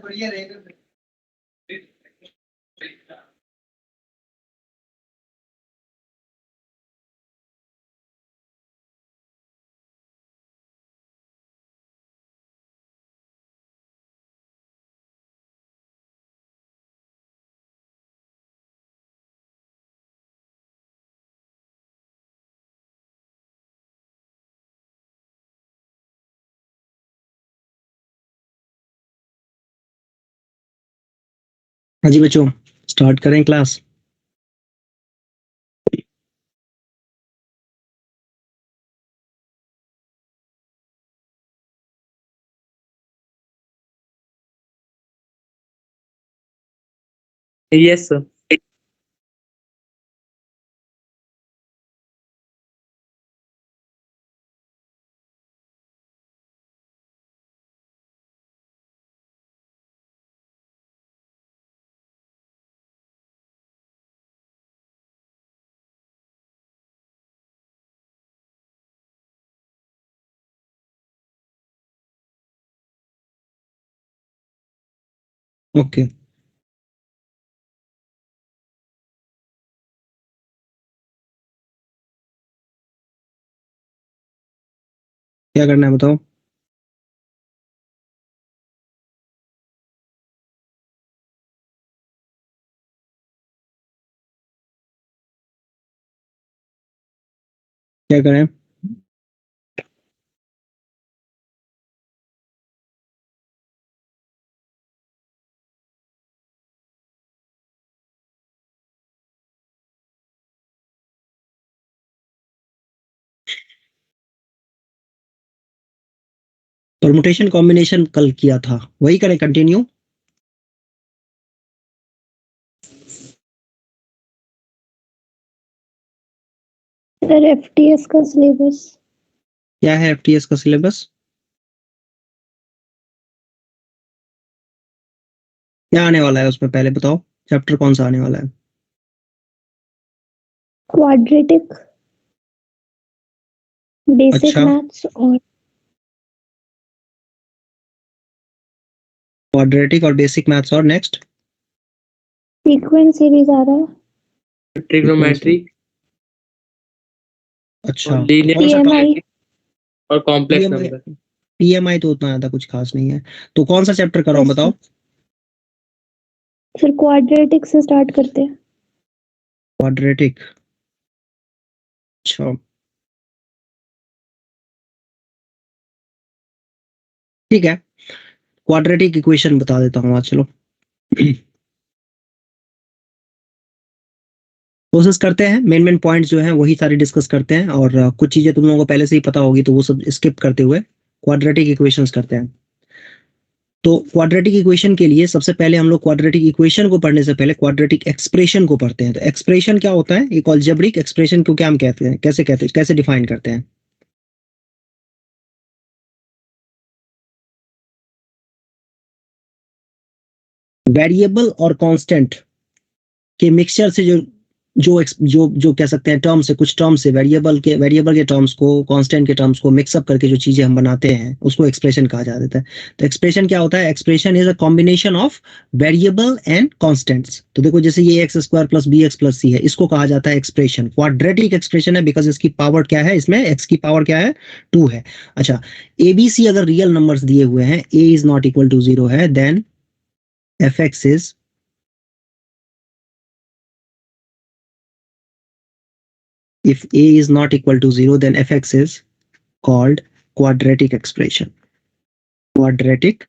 बढ़िया रहेगा। हाँ जी बच्चों, स्टार्ट करें क्लास। Yes sir. ओके, क्या करना है बताओ। क्या करें? परमुटेशन कॉम्बिनेशन कल किया था, वही करें कंटिन्यू। सर एफटीएस का सिलेबस क्या है एफटीएस का सिलेबस? क्या आने वाला है उसमें, पहले बताओ चैप्टर कौन सा आने वाला है। क्वाड्रेटिक, बेसिक अच्छा, मैथ्स और क्वाड्रेटिक और बेसिक मैथ्स और नेक्स्ट सीक्वेंस सीरीज आ रहा है। ट्रिग्नोमेट्री अच्छा, और तो लीनियर कौन सा टीएमआई और कॉम्प्लेक्स टीएमआई? नंबर। टीएमआई तो उतना ज्यादा कुछ खास नहीं है, तो कौन सा चैप्टर कराऊं बताओ। फिर क्वाड्रेटिक से स्टार्ट करते हैं। क्वाड्रेटिक, अच्छा ठीक है, क्वाड्रेटिक इक्वेशन बता देता हूँ आज, चलो। कोशिश करते हैं मेन पॉइंट्स जो हैं वही सारे डिस्कस करते हैं, और कुछ चीजें तुम लोगों को पहले से ही पता होगी तो वो सब स्किप करते हुए क्वाड्रेटिक इक्वेशंस करते हैं। तो क्वाड्रेटिक इक्वेशन के लिए सबसे पहले हम लोग क्वाड्रेटिक इक्वेशन को पढ़ने से पहले क्वाड्रेटिक एक्सप्रेशन को पढ़ते हैं। तो एक्सप्रेशन क्या होता है, एक अलजेब्रिक एक्सप्रेशन को क्या हम कहते हैं, कैसे डिफाइन करते हैं। वेरिएबल और कांस्टेंट के मिक्सचर से जो कह सकते हैं टर्म्स है, कुछ टर्म्स है वेरिएबल के टर्म्स को कांस्टेंट के टर्म्स को मिक्सअप करके जो चीजें हम बनाते हैं उसको एक्सप्रेशन कहा जाता है। तो एक्सप्रेशन क्या होता है, expression is a combination of variable and constants. तो देखो जैसे ये x square plus B x plus c है, इसको कहा जाता है एक्सप्रेशन। क्वाड्रेटिक एक्सप्रेशन है बिकॉज इसकी पावर क्या है, इसमें एक्स की पावर क्या है, 2 है। अच्छा, एबीसी अगर रियल नंबर्स दिए हुए हैं, A is not equal to 0 है, then F X is if a is not equal to 0 then fx is called quadratic expression। quadratic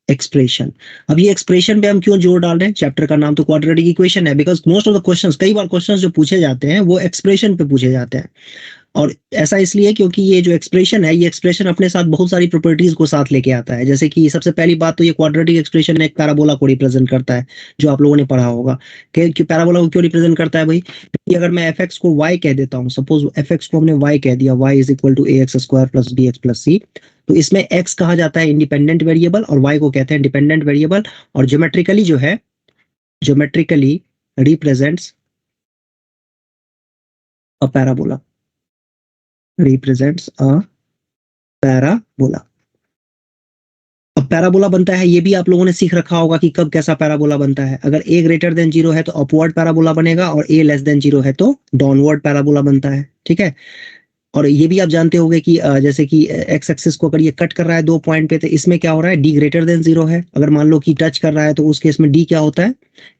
expression. अब ये एक्सप्रेशन पे हम क्यों जोर डाल रहे हैं, चैप्टर का नाम तो क्वाड्रेटिक इक्वेशन है, because most of the questions, कई बार क्वेश्चंस जो पूछे जाते हैं वो एक्सप्रेशन पे पूछे जाते हैं। और ऐसा इसलिए क्योंकि ये जो एक्सप्रेशन है, ये एक्सप्रेशन अपने साथ बहुत सारी प्रॉपर्टीज को साथ लेके आता है। जैसे कि सबसे पहली बात तो ये क्वाड्रेटिक एक्सप्रेशन एक पैराबोला को रिप्रेजेंट करता है, जो आप लोगों ने पढ़ा होगा कि पैराबोला को क्यों रिप्रेजेंट करता है भाई, क्योंकि अगर मैं एफ एक्स को वाई कह देता हूँ, सपोज एफ एक्स को हमने वाई कह दिया, y is equal to A x square plus B x plus c, तो इसमें एक्स कहा जाता है इंडिपेंडेंट वेरिएबल और वाई को कहते हैं डिपेंडेंट वेरिएबल। और ज्योमेट्रिकली जो है, geometrically represents a parabola, represents a parabola. अब पैराबोला बनता है, ये भी आप लोगों ने सीख रखा होगा कि कब कैसा पैराबोला बनता है। अगर a ग्रेटर देन 0 है तो अपवर्ड पैराबोला बनेगा, और a लेस देन 0 है तो डाउनवर्ड पैराबोला बनता है। ठीक है, और ये भी आप जानते होंगे कि जैसे कि एक्स एक्सिस को अगर ये कट कर रहा है 2 पॉइंट पे, तो इसमें क्या हो रहा है, d ग्रेटर देन 0 है। अगर मान लो कि टच कर रहा है तो उस केस में d क्या होता है,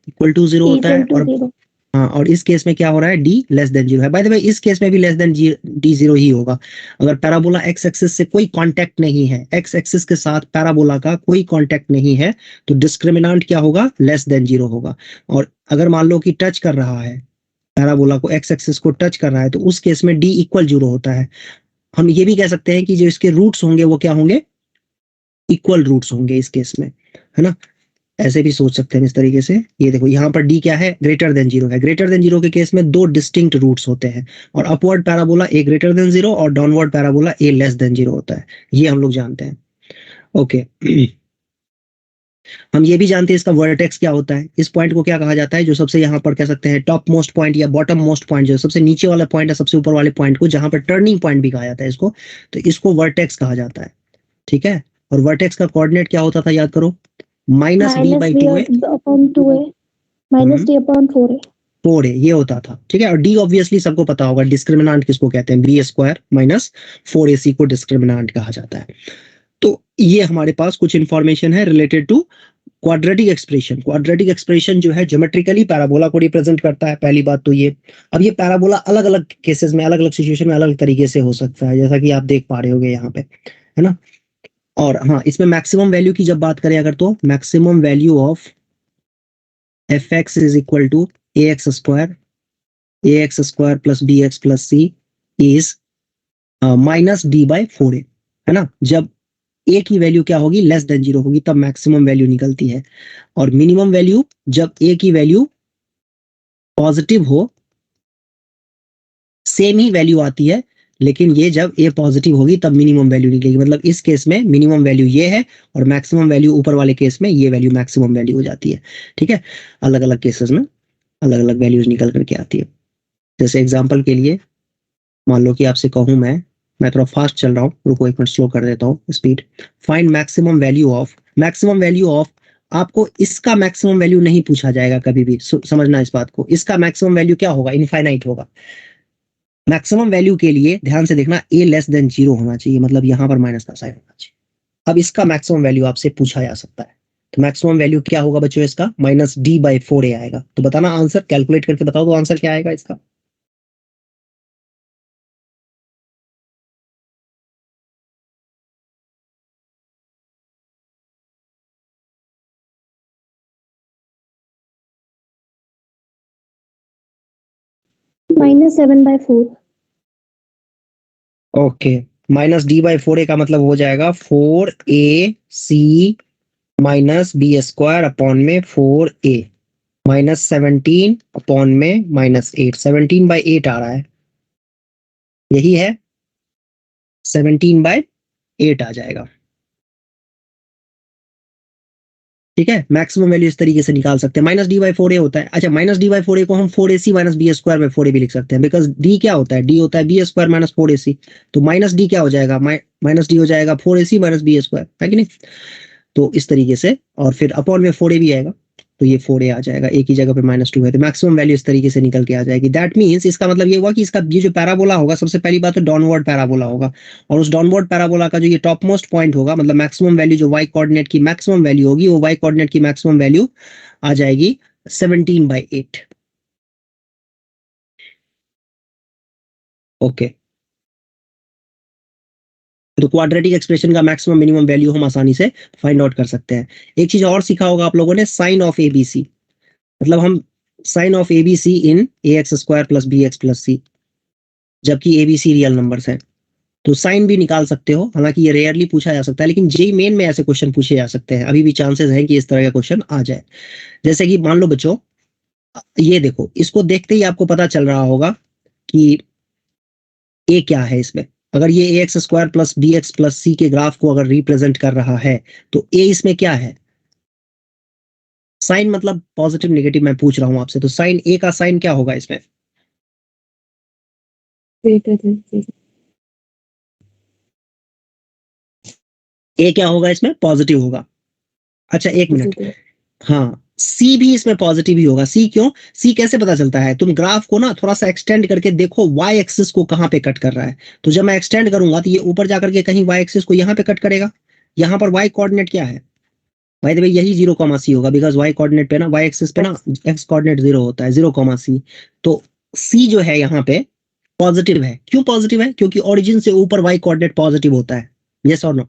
इक्वल टू 0 होता है। इक्वल टू और 0। हाँ, और इस केस में क्या हो रहा है, d लेस देन 0 है। बाय द वे इस केस में भी लेस देन d 0 ही होगा। अगर पैराबोला एक्स एक्सिस से कोई कांटेक्ट नहीं है, एक्स एक्सिस के साथ पैराबोला का कोई कांटेक्ट नहीं है, तो डिस्क्रिमिनांट क्या होगा, लेस देन 0 होगा। और अगर मान लो कि टच कर रहा है, पैराबोला को एक्स एक्सिस को टच कर रहा है, तो उस केस में d इक्वल 0 होता है। हम ये भी कह सकते हैं कि जो इसके रूट्स होंगे वो क्या होंगे, इक्वल रूट्स होंगे इस केस में, है ना। ऐसे भी सोच सकते हैं इस तरीके से। ये देखो यहाँ पर d क्या है, ग्रेटर देन 0 है। ग्रेटर देन 0 के केस में दो डिस्टिंक्ट रूट्स होते हैं, और upward parabola a greater than 0 और downward parabola a less than 0 होता है। ये हम लोग जानते हैं। ओके हम ये भी जानते हैं इसका वर्टेक्स क्या होता है। इस पॉइंट को क्या कहा जाता है, जो सबसे यहाँ पर कह सकते हैं टॉप मोस्ट पॉइंट या बॉटम मोस्ट पॉइंट, जो सबसे नीचे वाला पॉइंट है, सबसे ऊपर वाले पॉइंट को, जहां पर टर्निंग पॉइंट भी कहा जाता है इसको, तो इसको वर्टेक्स कहा जाता है। ठीक है, और वर्टेक्स का कोऑर्डिनेट क्या होता था, याद करो, minus b by 2a upon 2a minus d upon 4a। 4a ये होता था। ठीक है, और d ऑब्वियसली सबको पता होगा, डिस्क्रिमिनांट किसको कहते हैं, b स्क्वायर माइनस 4ac को डिस्क्रिमिनांट कहा जाता है। तो ये हमारे पास कुछ इंफॉर्मेशन है related to quadratic expression. Quadratic expression जो है ज्योमेट्रिकली पैराबोला को रिप्रेजेंट करता है, पहली बात तो ये। अब ये पैराबोला अलग अलग केसेस में, अलग अलग सिचुएशन में अलग अलग तरीके से हो सकता है, जैसा कि आप देख पा रहे होगे यहाँ पे, है ना। और हाँ, इसमें मैक्सिमम वैल्यू की जब बात करें अगर, तो maximum value of F X is equal to A x square plus B x plus C is minus D by 4a, है ना। जब a की वैल्यू क्या होगी, लेस देन 0 होगी, तब मैक्सिमम वैल्यू निकलती है। और मिनिमम वैल्यू जब a की वैल्यू पॉजिटिव हो, सेम ही वैल्यू आती है, लेकिन ये जब a पॉजिटिव होगी तब मिनिमम वैल्यू निकलेगी। मतलब इस केस में मिनिमम वैल्यू ये है, और मैक्सिमम वैल्यू ऊपर वाले केस में ये वैल्यू मैक्सिमम वैल्यू हो जाती है। ठीक है, अलग अलग केसेस में अलग अलग वैल्यूज निकल करके आती है। जैसे एग्जांपल के लिए मान लो कि आपसे कहूं मैं थोड़ा फास्ट चल रहा हूँ, रुको एक मिनट स्लो कर देता हूँ speed. Find maximum value of, आपको इसका मैक्सिमम वैल्यू नहीं पूछा जाएगा कभी भी, समझना इस बात को। इसका मैक्सिमम वैल्यू क्या होगा, इनफाइनाइट होगा। मैक्सिमम वैल्यू के लिए ध्यान से देखना, a लेस देन 0 होना चाहिए, मतलब यहां पर माइनस का साइन होना चाहिए। अब इसका मैक्सिमम वैल्यू आपसे पूछा जा सकता है, तो मैक्सिमम वैल्यू क्या होगा बच्चों, इसका माइनस d बाई 4a आएगा। तो बताना आंसर, कैलकुलेट करके बताओ तो आंसर क्या आएगा इसका। -7/4। Okay, minus D by 4a का मतलब हो जाएगा 4ac minus B square upon में 4a माइनस 17 अपॉन में -8। 17/8 आ रहा है, यही है, 17/8 आ जाएगा। ठीक है, मैक्सिमम वैल्यू इस तरीके से निकाल सकते हैं। माइनस डी बाई 4a होता है। अच्छा, माइनस डी बाई 4a को हम 4ac minus B square by 4a भी लिख सकते हैं, बिकॉज डी क्या होता है, डी होता है बी स्क्वायर माइनस 4ac। तो माइनस डी क्या हो जाएगा, माइनस डी हो जाएगा 4ac माइनस बी स्क्वायर, है कि नहीं। तो इस तरीके से, और फिर अपॉन में 4a भी आएगा, तो ये 4a आ जाएगा, एक ही जगह पे -2 है, तो मैक्सिमम वैल्यू इस तरीके से निकल के आ जाएगी। दैट मींस इसका मतलब ये हुआ कि इसका ये जो पैराबोला होगा, सबसे पहली बात तो डाउनवर्ड पैराबोला होगा, और उस डाउनवर्ड पैराबोला का जो ये टॉप मोस्ट पॉइंट होगा, मतलब मैक्सिमम वैल्यू जो वाई कोऑर्डिनेट की मैक्सिमम वैल्यू होगी, वो वाई कोऑर्डिनेट की मैक्सिमम वैल्यू आ जाएगी 17/8। ओके, तो क्वाड्रेटिक एक्सप्रेशन का मैक्सिमम मिनिमम वैल्यू हम आसानी से फाइंड आउट कर सकते हैं। एक चीज और सीखा होगा आप लोगों ने, साइन ऑफ एबीसी, मतलब हम sign of a b c in a x square plus B x plus c, जबकि एबीसी रियल नंबर्स हैं, तो साइन भी निकाल सकते हो। हालांकि ये रेयरली पूछा जा सकता है, लेकिन जेई मेन में ऐसे क्वेश्चन पूछे जा सकते हैं, अभी भी चांसेस हैं कि इस तरह का क्वेश्चन आ जाए। जैसे कि मान लो बच्चों, ये देखो, इसको देखते ही आपको पता चल रहा होगा कि ए क्या है इसमें। अगर ये a x square plus B x plus c के ग्राफ को अगर रिप्रेजेंट कर रहा है, तो ए इसमें क्या है, साइन, मतलब पॉजिटिव नेगेटिव मैं पूछ रहा हूं आपसे, तो साइन ए का साइन क्या होगा इसमें, greater than 0. ए क्या होगा इसमें? पॉजिटिव होगा। अच्छा एक मिनट, Positive. हाँ सी भी इसमें पॉजिटिव ही होगा। सी क्यों? सी कैसे पता चलता है? तुम ग्राफ को ना थोड़ा सा एक्सटेंड करके देखो वाई एक्सिस को कहाँ पे कट कर रहा है। तो जब मैं एक्सटेंड करूंगा तो ये ऊपर जाकर के कहीं वाई एक्सिस को यहाँ पे कट करेगा। यहाँ पर वाई कोऑर्डिनेट क्या है? भाई तो यही 0, c होगा, बिकॉज वाई कोऑर्डिनेट पे ना, वाई एक्सिस पे ना एक्स कोऑर्डिनेट 0 होता है, 0, c। तो सी जो है यहाँ पे पॉजिटिव है। क्यों पॉजिटिव है? क्योंकि ओरिजिन से ऊपर वाई कोऑर्डिनेट पॉजिटिव होता है। यस और नो?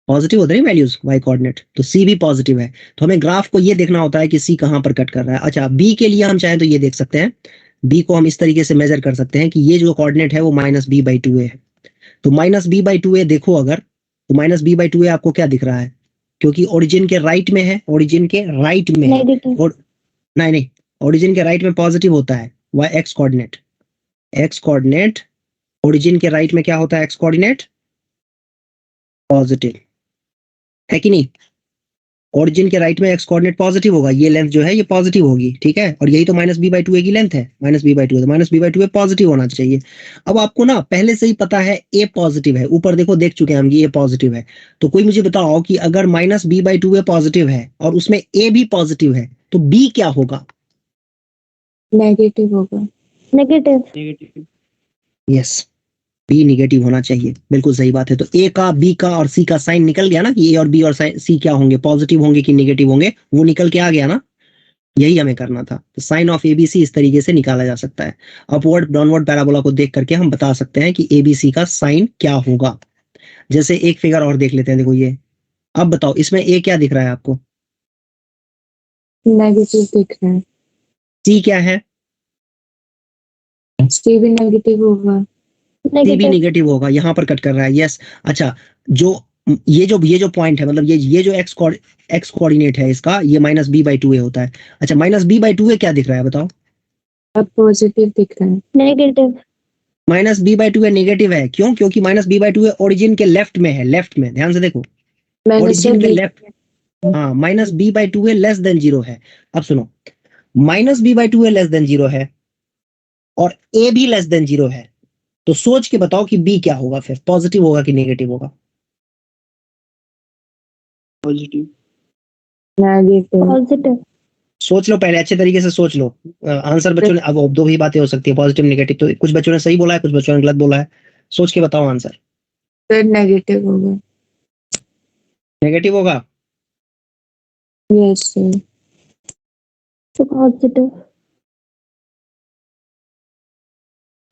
पॉजिटिव होते हैं वैल्यूज वाई कोऑर्डिनेट, तो सी भी पॉजिटिव है। तो हमें ग्राफ को ये देखना होता है कि सी कहां पर कट कर रहा है। अच्छा बी के लिए हम चाहें तो ये देख सकते हैं, बी को हम इस तरीके से मेजर कर सकते हैं कि ये जो कोऑर्डिनेट है वो -b/2a है। तो -b/2a देखो अगर, तो -b/2a आपको क्या दिख रहा है? क्योंकि ओरिजिन के राइट में है, ओरिजिन के राइट में है, नेगेटिव। और नहीं ओरिजिन के राइट में पॉजिटिव होता है Y X coordinate. X coordinate origin के राइट में क्या होता है? एक्स कोऑर्डिनेट पॉजिटिव है कि नहीं? ओरिजिन के राइट में एक्स कोऑर्डिनेट पॉजिटिव होगा, ये लेंथ जो है ये पॉजिटिव होगी, ठीक है। और यही तो -b/2a की लेंथ है, -b/2a, तो -b/2a पॉजिटिव होना चाहिए। अब आपको ना पहले से ही पता है ए पॉजिटिव है, ऊपर देखो देख चुके हैं हम ये पॉजिटिव है। तो कोई मुझे बताओ कि अगर -b/2a पॉजिटिव है और उसमें ए भी पॉजिटिव है तो बी क्या होगा? Negative होगा. Negative. Negative. Yes, B negative होना चाहिए, बिल्कुल सही बात है। तो ए का, बी का और सी का साइन निकल गया ना कि ए और बी और सी क्या होंगे, पॉजिटिव होंगे कि नेगेटिव होंगे, वो निकल के आ गया ना। यही हमें करना था। तो साइन ऑफ एबीसी इस तरीके से निकाला जा सकता है। अपवर्ड डाउनवर्ड पैराबोला को देख करके हम बता सकते हैं कि एबीसी का साइन क्या होगा। जैसे एक फिगर और देख लेते हैं, देखो ये। अब बताओ इसमें ए क्या दिख रहा है आपको? Negative दिख रहा है. सी क्या है? C भी negative होगा. सी भी नेगेटिव। निगेटिव होगा, यहाँ पर कट कर रहा है। यस। अच्छा जो ये जो पॉइंट है, मतलब ये जो एक्स कोऑर्डिनेट है इसका, ये -b/2a होता है। अच्छा -b/2a क्या दिख रहा है बताओ? अब positive दिख रहा है. नेगेटिव। -b/2a नेगेटिव है। क्यों? क्योंकि -b/2a ओरिजिन के लेफ्ट में है, लेफ्ट में, ध्यान से देखो, मैंने ओरिजिन सब के लिख लेफ्ट। हाँ -b/2a लेस देन 0 है। अब सुनो, -b/2a लेस देन 0 है और a भी लेस देन 0 है, तो सोच के बताओ कि b क्या होगा फिर, पॉजिटिव होगा कि नेगेटिव होगा? पॉजिटिव। negative. पॉजिटिव। सोच लो पहले, अच्छे तरीके से सोच लो। आंसर बच्चों ने, अब दो ही बातें हो सकती है, पॉजिटिव नेगेटिव, तो कुछ बच्चों ने सही बोला है, कुछ बच्चों ने गलत बोला है। सोच के बताओ आंसर। फिर negative होगा. नेगेटिव होगा? Yes sir. पॉजिटिव।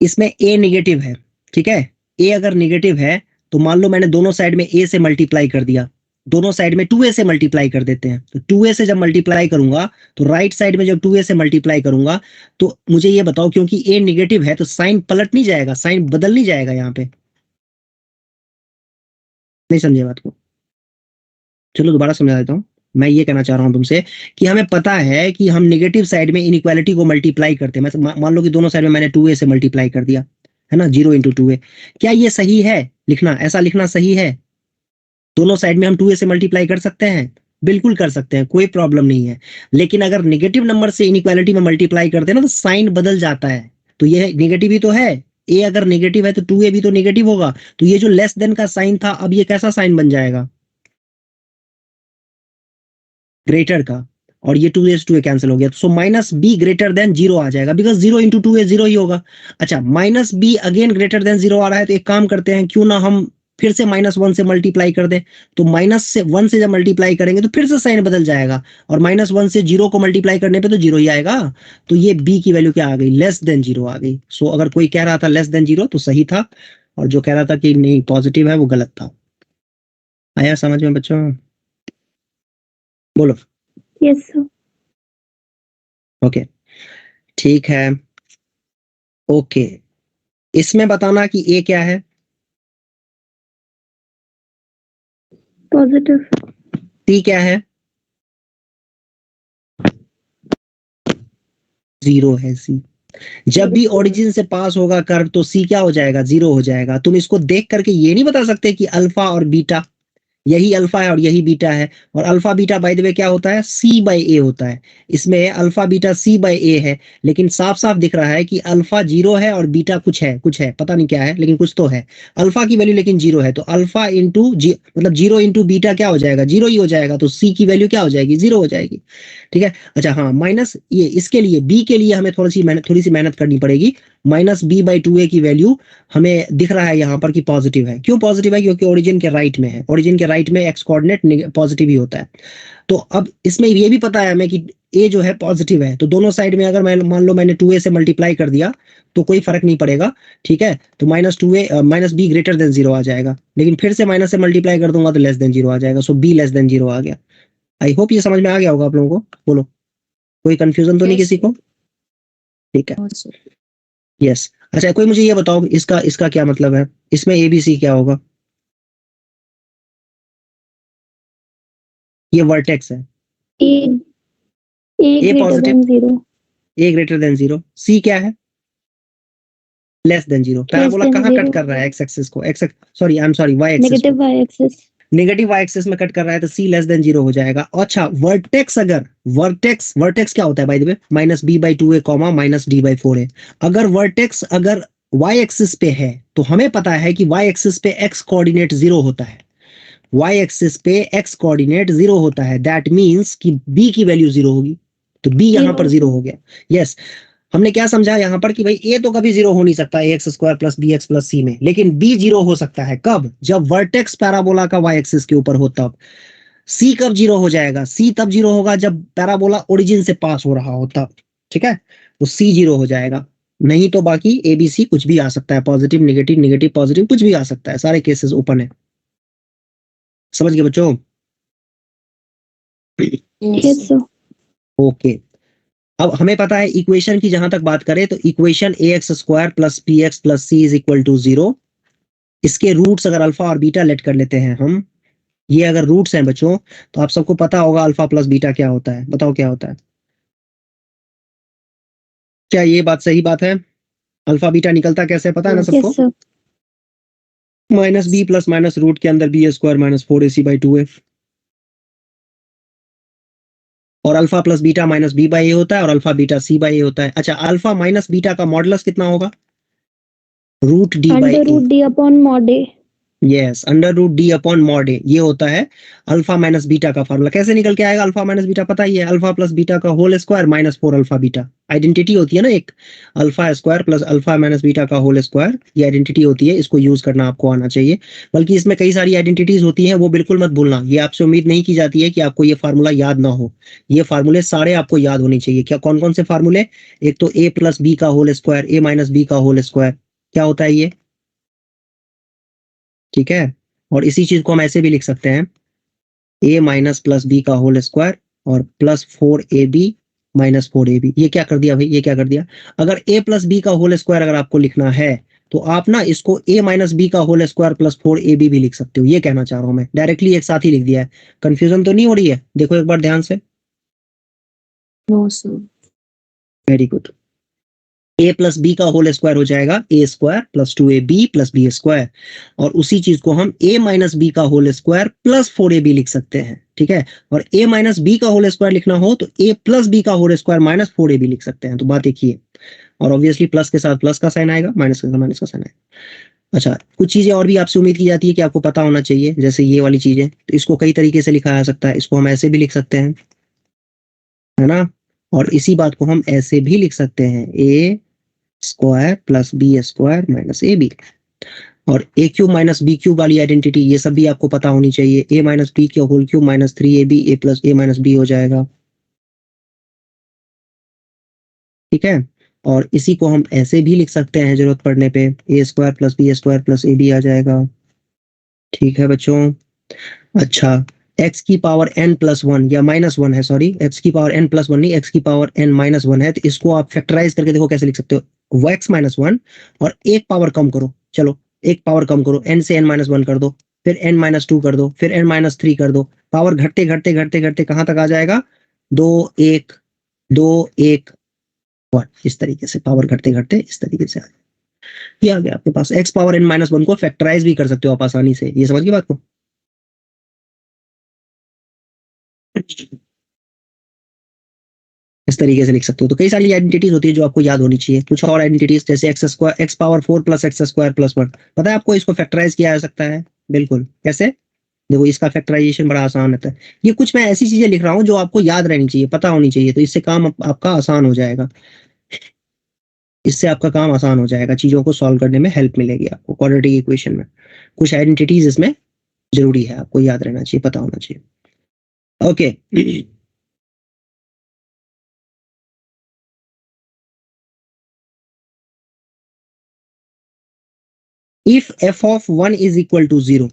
इसमें a नेगेटिव है, ठीक है। a अगर नेगेटिव है तो मान लो मैंने दोनों साइड में a से मल्टीप्लाई कर दिया, दोनों साइड में 2a से मल्टीप्लाई कर देते हैं। तो 2a से जब मल्टीप्लाई करूंगा तो राइट साइड में जब 2a से मल्टीप्लाई करूंगा तो मुझे ये बताओ, क्योंकि a नेगेटिव है तो साइन पलट नहीं जाएगा, साइन बदल नहीं जाएगा यहाँ पे? नहीं समझे बात को? चलो दोबारा समझा देता हूँ। मैं ये कहना चाह रहा हूँ तुमसे कि हमें पता है कि हम नेगेटिव साइड में इनइक्वालिटी को मल्टीप्लाई करते हैं। मैं मान लो कि दोनों साइड में मैंने 2a से मल्टीप्लाई कर दिया, है ना, 0 × 2a। क्या ये सही है लिखना? ऐसा लिखना सही है? दोनों साइड में हम 2a से मल्टीप्लाई कर सकते हैं, बिल्कुल कर सकते हैं, कोई प्रॉब्लम नहीं है। लेकिन अगर नेगेटिव नंबर से इनइक्वालिटी में मल्टीप्लाई करते हैं ना तो साइन बदल जाता है। तो ये नेगेटिव ही तो है, a अगर नेगेटिव है तो 2a भी तो नेगेटिव होगा। तो ये जो लेस देन का साइन था, अब ये कैसा साइन बन जाएगा? ग्रेटर का। और ये 2a कैंसिल हो गया, सो -b ग्रेटर देन 0 आ जाएगा, बिकॉज 0 × 2a 0 ही होगा। अच्छा -b अगेन ग्रेटर देन 0 आ रहा है, तो एक काम करते हैं, क्यों ना हम फिर से -1 से मल्टीप्लाई कर दें। तो -1 से जब मल्टीप्लाई करेंगे तो फिर से साइन बदल जाएगा, और -1 से 0 को मल्टीप्लाई करने पे तो 0 ही आएगा। तो ये b की वैल्यू क्या आ गई? लेस देन 0 आ गई। सो अगर कोई कह रहा था लेस देन 0 तो सही था, और जो कह रहा था कि नहीं पॉजिटिव है वो गलत था। आया समझ में बच्चों? बोलो। Yes sir. ओके ठीक है। ओके, इसमें बताना कि ए क्या है? पॉजिटिव। सी क्या है? 0 है सी। जब भी ओरिजिन से पास होगा कर्व तो सी क्या हो जाएगा? 0 हो जाएगा। तुम इसको देख करके ये नहीं बता सकते कि अल्फा और बीटा, यही अल्फा है और यही बीटा है, और अल्फा बीटा बाय द वे क्या होता है, सी बाय ए होता है। इसमें अल्फा बीटा सी बाय ए है, लेकिन साफ साफ दिख रहा है कि अल्फा 0 है और बीटा कुछ है पता नहीं क्या है, लेकिन कुछ तो है। अल्फा की वैल्यू लेकिन 0 है, तो अल्फा इंटू जी मतलब 0 इंटू बीटा क्या हो जाएगा, 0 ही हो जाएगा, तो सी की वैल्यू क्या हो जाएगी, 0 हो जाएगी। ठीक है, अच्छा हाँ, माइनस ये इसके लिए बी के लिए हमें थोड़ी सी मेहनत करनी पड़ेगी। माइनस बी बाई 2a की वैल्यू हमें दिख रहा है यहाँ पर कि पॉजिटिव है। क्यों पॉजिटिव है, क्योंकि ओरिजिन के राइट में है, ओरिजिन के राइट में एक्स कोऑर्डिनेट पॉजिटिव ही होता है। तो अब इसमें ये भी पता है हमें कि ए जो है पॉजिटिव है, तो दोनों साइड में अगर मैं मान लो मैंने 2a से मल्टीप्लाई कर दिया तो कोई फर्क नहीं पड़ेगा। ठीक है, तो माइनस बी ग्रेटर देन 0 आ जाएगा, लेकिन फिर से माइनस से मल्टीप्लाई कर दूंगा तो लेस देन 0 आ जाएगा, सो बी लेस देन 0 आ गया। आई होप ये समझ में आ गया होगा आप लोगों को। बोलो, कोई कंफ्यूजन तो नहीं Yes, किसी को? ठीक है, नो सर। यस। अच्छा, कोई मुझे ये बताओ इसका इसका क्या मतलब है, इसमें एबीसी क्या होगा? ये वर्टेक्स है, A A greater positive, than 0. A greater than 0, C क्या है, लेस देन 0। पैराबोला than कहाँ कट 0. कर रहा है, एक्स एक्सिस को, X sorry I am sorry Y axis Negative को, y-axis. नेगेटिव वाई एक्सिस में कट कर रहा है, तो सी लेस देन 0 हो जाएगा। अच्छा, वर्टेक्स अगर वर्टेक्स क्या होता है by the way, minus B by 2a comma minus D by 4a। अगर वर्टेक्स अगर वाई एक्सिस पे है तो हमें पता है कि वाई एक्सिस पे एक्स कोऑर्डिनेट 0 होता है, वाई एक्सिस पे एक्स कोऑर्डिनेट 0 होता है, दैट मींस कि बी की वैल्यू 0 होगी, तो बी यहां पर 0 हो गया। यस, हमने क्या समझा यहां पर कि भाई ए तो कभी 0 हो नहीं सकता a x square plus B x plus c में, लेकिन बी 0 हो सकता है कब, जब वर्टेक्स पैराबोला का वाई एक्सिस के ऊपर हो तब। सी कब 0 हो जाएगा, सी तब 0 होगा जब पैराबोला ओरिजिन से पास हो रहा हो तब। ठीक है, तो सी 0 हो जाएगा, नहीं तो बाकी एबीसी कुछ भी आ सकता है, पॉजिटिव नेगेटिव नेगेटिव पॉजिटिव कुछ भी आ सकता है, सारे केसेस ओपन है। समझ गए बच्चों? Yes, sir. ओके, अब हमें पता है इक्वेशन की जहां तक बात करें तो equation A x square plus B x plus C is equal to 0। इसके रूट्स अगर अल्फा और बीटा लेट कर लेते हैं हम, ये अगर रूट्स हैं बच्चों, तो आप सबको पता होगा अल्फा प्लस बीटा क्या होता है, बताओ क्या होता है? क्या ये बात सही बात है? अल्फा बीटा निकलता कैसे, पता है ना Yes. सबको? Yes, sir. Minus b plus minus root के अंदर b square minus 4ac by 2a, और alpha plus beta minus B by a होता है और alpha beta c by a होता है। अच्छा, अल्फा माइनस बीटा का मॉडुलस कितना होगा? Root d by Under a. root D upon mod A. Yes, under root d upon mod a, ये होता है अल्फा माइनस बीटा का फार्मूला। कैसे निकल के आएगा अल्फा माइनस बीटा, पता ही है, अल्फा प्लस बीटा का whole square minus 4 alpha beta. Identity होती है ना एक, alpha square plus alpha minus beta का होल स्क्वायर, ये आइडेंटिटी होती है, इसको यूज करना आपको आना चाहिए। बल्कि इसमें कई सारी आइडेंटिटीज होती हैं, वो बिल्कुल मत भूलना, ये आपसे उम्मीद नहीं की जाती है कि आपको ये फार्मूला याद ना हो, ये फार्मूले सारे आपको याद होने चाहिए। क्या कौन कौन से फार्मूले? एक तो ए प्लस बी का होल स्क्वायर, ए माइनस बी का होल स्क्वायर, क्या होता है ये? ठीक है, और इसी चीज को हम ऐसे भी लिख सकते हैं, ए माइनस प्लस बी का होल स्क्वायर और प्लस 4ab माइनस 4ab। ये क्या कर दिया भाई, ये क्या कर दिया? अगर a प्लस बी का होल स्क्वायर अगर आपको लिखना है तो आप ना इसको a माइनस बी का होल स्क्वायर प्लस 4ab भी लिख सकते हो, ये कहना चाह रहा हूं मैं, डायरेक्टली एक साथ ही लिख दिया है। कंफ्यूजन तो नहीं हो रही है? देखो एक बार ध्यान से, no sir. Very good. a plus B का होल स्क्वायर हो जाएगा a square plus 2ab plus B square, और उसी चीज को हम a माइनस बी का होल स्क्वायर प्लस 4ab लिख सकते हैं। ठीक है, और a माइनस बी का होल स्क्वायर लिखना हो तो a प्लस बी का होल स्क्वायर माइनस 4ab लिख सकते हैं। तो बात एक ही है, और ऑब्वियसली प्लस के साथ प्लस का साइन आएगा, माइनस के साथ माइनस का साइन आएगा। अच्छा, कुछ चीजें और भी आपसे उम्मीद की जाती है कि आपको पता होना चाहिए, जैसे ये वाली चीजें, तो इसको कई तरीके से लिखा जा सकता है, इसको हम ऐसे भी लिख सकते हैं, है ना, और इसी बात को हम ऐसे भी लिख सकते हैं, a square plus B square minus A B, और A cube minus B cube वाली आइडेंटिटी, ये सब भी आपको पता होनी चाहिए। ए माइनस बी के whole cube minus 3ab A plus A minus B हो जाएगा। ठीक है, और इसी को हम ऐसे भी लिख सकते हैं जरूरत पड़ने पे, a square plus B square plus a b आ जाएगा। ठीक है बच्चों, अच्छा, x की पावर n प्लस 1 या माइनस 1 है, सॉरी, x की पावर n प्लस 1 नहीं, x की पावर n माइनस 1 है, तो इसको आप फैक्टराइज करके देखो कैसे लिख सकते हो, वो x माइनस 1 और एक पावर कम करो, चलो एक पावर कम करो, n से n माइनस 1 कर दो, फिर n माइनस 2 कर दो, फिर n माइनस 3 कर दो, पावर घटते घटते घटते घटते कहाँ तक आ जाएगा, 2 1 2 1 1, इस तरीके से पावर घटते घटते इस तरीके से आ जाएगा। ये आ गया आपके पास, x पावर n माइनस 1 को फैक्टराइज भी कर सकते हो आप आसानी से, ये समझ गए बात को? इस तरीके से लिख सकते हो। तो कई सारी आइडेंटिटीज होती है जो आपको याद होनी चाहिए। कुछ और आइडेंटिटीज जैसे x square, x power 4 plus x square plus 1, पता है आपको इसको फैक्टराइज किया जा सकता है। बिल्कुल, कैसे? देखो इसका फैक्टराइजेशन बड़ा आसान होता है। ये कुछ मैं ऐसी चीजें लिख रहा हूँ जो आपको याद रहनी चाहिए, पता होनी चाहिए, तो इससे काम आपका आसान हो जाएगा। इससे आपका काम आसान हो जाएगा, चीजों को सॉल्व करने में हेल्प मिलेगी आपको क्वाड्रेटिक इक्वेशन में। कुछ आइडेंटिटीज इसमें जरूरी है, आपको याद रहना चाहिए, पता होना चाहिए। Okay if f of 1 is equal to 0,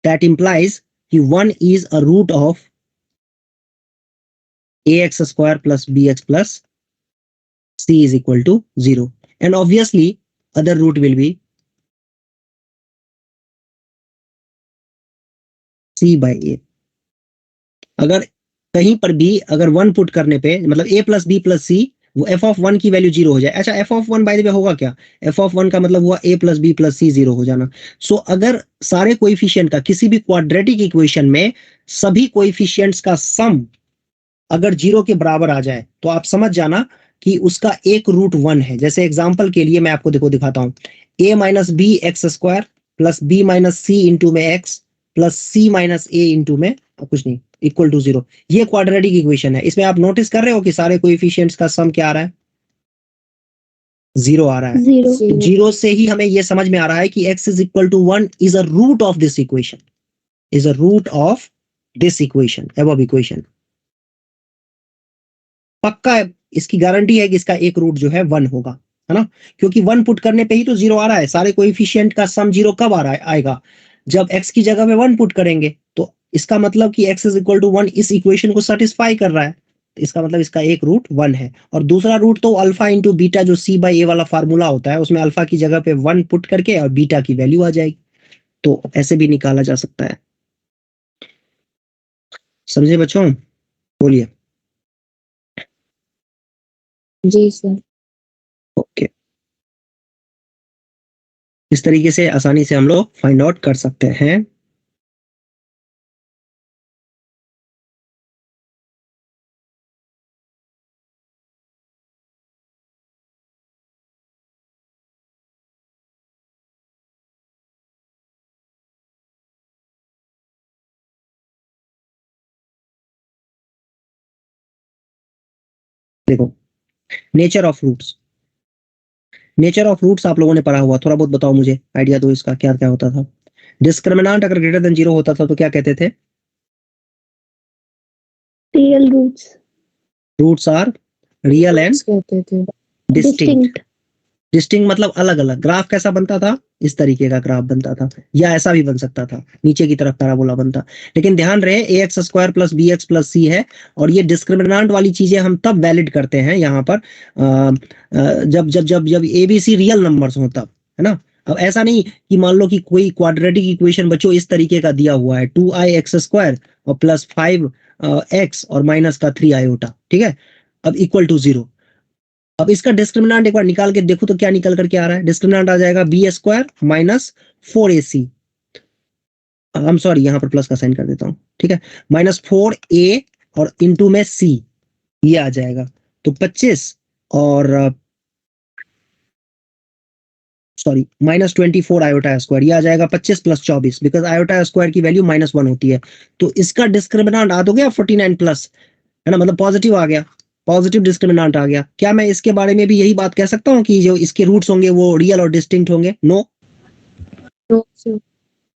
that implies कि 1 is a root of ax square plus bx plus c is equal to 0, and obviously other root will be c by a। अगर कहीं पर भी अगर 1 put करने पे मतलब a plus b plus c, वो f ऑफ 1 की वैल्यू 0 हो जाए। अच्छा, f ऑफ 1 बाय द वे होगा क्या? f ऑफ 1 का मतलब हुआ a plus b plus c 0 हो जाना। सो अगर सारे कोएफिशिएंट का किसी भी क्वाड्रेटिक इक्वेशन में सभी कोएफिशिएंट्स का सम अगर 0 के बराबर आ जाए तो आप समझ जाना कि उसका एक रूट 1 है। जैसे एग्जांपल के लिए मैं आपको देखो दिखाता हूं, a minus B X square plus B minus C into में X plus C minus A into में कुछ नहीं इक्वल टू 0। ये क्वाड्रेटिक इक्वेशन है। इसमें आप नोटिस कर रहे हो कि सारे कोएफिशिएंट्स का सम क्या आ रहा है? 0 आ रहा है। 0. 0 से ही हमें यह समझ में आ रहा है कि x is equal to 1 is a root of this equation, is a root of this equation, above equation. पक्का है, इसकी गारंटी है कि इसका एक रूट जो है 1 होगा, है ना? क्योंकि 1 पुट करने पे ही तो 0 आ रहा है। सारे कोएफिशिएंट का सम 0 कब आ रहा है? आएगा जब x की जगह पे 1 पुट करेंगे। तो इसका मतलब कि x इज इक्वल टू 1 इस इक्वेशन को सेटिस्फाई कर रहा है। तो इसका मतलब इसका एक रूट 1 है। और दूसरा रूट तो अल्फा इंटू बीटा, जो c बाई ए वाला फार्मूला होता है, उसमें अल्फा की जगह पे 1 पुट करके और बीटा की वैल्यू आ जाएगी। तो ऐसे भी निकाला जा सकता है। समझे बच्चों? बोलिए। जी सर। ओके, इस तरीके से आसानी से हम लोग फाइंड आउट कर सकते हैं। देखो, nature of roots, nature of roots आप लोगों ने पढ़ा हुआ, थोड़ा बहुत बताओ मुझे, आइडिया दो इसका, क्या क्या होता था? डिस्क्रिमिनेंट अगर ग्रेटर देन 0 होता था तो क्या कहते थे? Real roots. Roots are real and कहते थे। डिस्टिंक्ट। Distinct. डिस्टिंक्ट मतलब अलग अलग। ग्राफ कैसा बनता था? इस तरीके का ग्राफ बनता था, या ऐसा भी बन सकता था, नीचे की तरफ पैराबोला बनता। लेकिन ध्यान रहे a x square plus B x plus c है, और ये डिस्क्रिमिनेंट वाली चीजें हम तब वैलिड करते हैं यहाँ पर जब जब जब जब एबीसी रियल नंबर्स हो तब, है ना? अब ऐसा नहीं कि मान लो कि कोई क्वाड्रेटिक इक्वेशन बच्चों इस तरीके का दिया हुआ है 2i x² और प्लस 5x और माइनस का 3 आयोटा, ठीक है, अब इक्वल टू 0। अब इसका डिस्क्रिमिनेंट एक बार निकाल के देखो तो क्या निकल करके आ रहा है? डिस्क्रिमिनेंट आ जाएगा b² minus 4ac, I am sorry यहाँ पर प्लस का साइन कर देता हूँ, ठीक है, माइनस 4a और इंटू में c, ये आ जाएगा। तो 25 और सॉरी माइनस 24 आयोटा स्क्वायर, ये आ जाएगा 25 प्लस 24, बिकॉज आयोटा स्क्वायर की वैल्यू -1 होती है। तो इसका डिस्क्रिमिनेंट आ तो गया 49 प्लस, है ना, मतलब पॉजिटिव आ गया, पॉजिटिव डिस्क्रिमिनेंट आ गया। क्या मैं इसके बारे में भी यही बात कह सकता हूँ कि जो इसके रूट्स होंगे वो रियल और डिस्टिंक्ट होंगे? नो। तो सर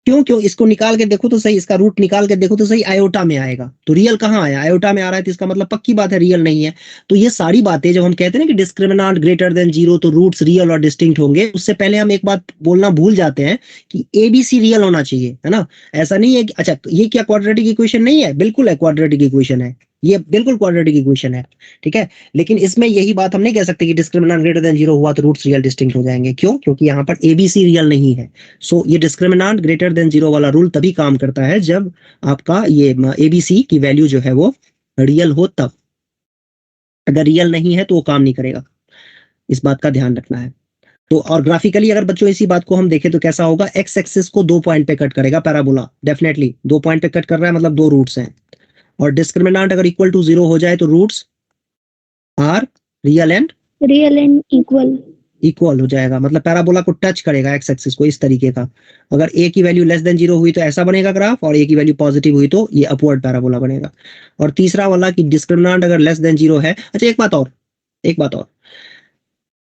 क्यों? क्यों? इसको निकाल के देखो तो सही, इसका रूट निकाल के देखो तो सही, आयोटा में आएगा। तो रियल कहाँ आया? आयोटा में आ रहा है, तो इसका मतलब पक्की बात है रियल नहीं है। तो ये सारी बातें जब हम कहते हैं ना कि डिस्क्रिमिनेंट ग्रेटर देन 0 तो रूट्स रियल और डिस्टिंक्ट होंगे, उससे पहले हम एक बात बोलना भूल जाते हैं कि एबीसी रियल होना चाहिए, है ना? ऐसा नहीं है कि अच्छा ये क्या क्वाड्रेटिक इक्वेशन नहीं है? बिल्कुल है, क्वाड्रेटिक इक्वेशन है, ये बिल्कुल क्वाड्रेटिक इक्वेशन है, ठीक है। लेकिन इसमें यही बात हम नहीं कह सकते कि डिस्क्रिमिनेंट ग्रेटर देन 0 हुआ तो रूट्स रियल डिस्टिंक्ट हो जाएंगे। क्यों? क्योंकि यहाँ पर एबीसी रियल नहीं है। सो ये डिस्क्रिमिनेंट ग्रेटर देन 0 वाला रूल तभी काम करता है जब आपका ये एबीसी की वैल्यू जो है वो रियल हो तब। अगर रियल नहीं है तो वो काम नहीं करेगा, इस बात का ध्यान रखना है। तो और ग्राफिकली अगर बच्चों इसी बात को हम देखें तो कैसा होगा? एक्स एक्सिस को 2 पॉइंट पे कट करेगा पैराबोला, डेफिनेटली 2 पॉइंट पे कट कर रहा है, मतलब 2 रूट्स हैं। और डिस्क्रिमिनांट अगर इक्वल टू 0 हो जाए तो roots are real and real and equal. Equal हो जाएगा, मतलब पैराबोला को टच करेगा एक्स एक्सिस को इस तरीके का। अगर ए की वैल्यू लेस देन 0 हुई तो ऐसा बनेगा ग्राफ, और ए की वैल्यू पॉजिटिव हुई तो ये अपवर्ड पैराबोला बनेगा। और तीसरा वाला कि डिस्क्रिमिनांट अगर लेस देन 0 है। अच्छा एक बात और,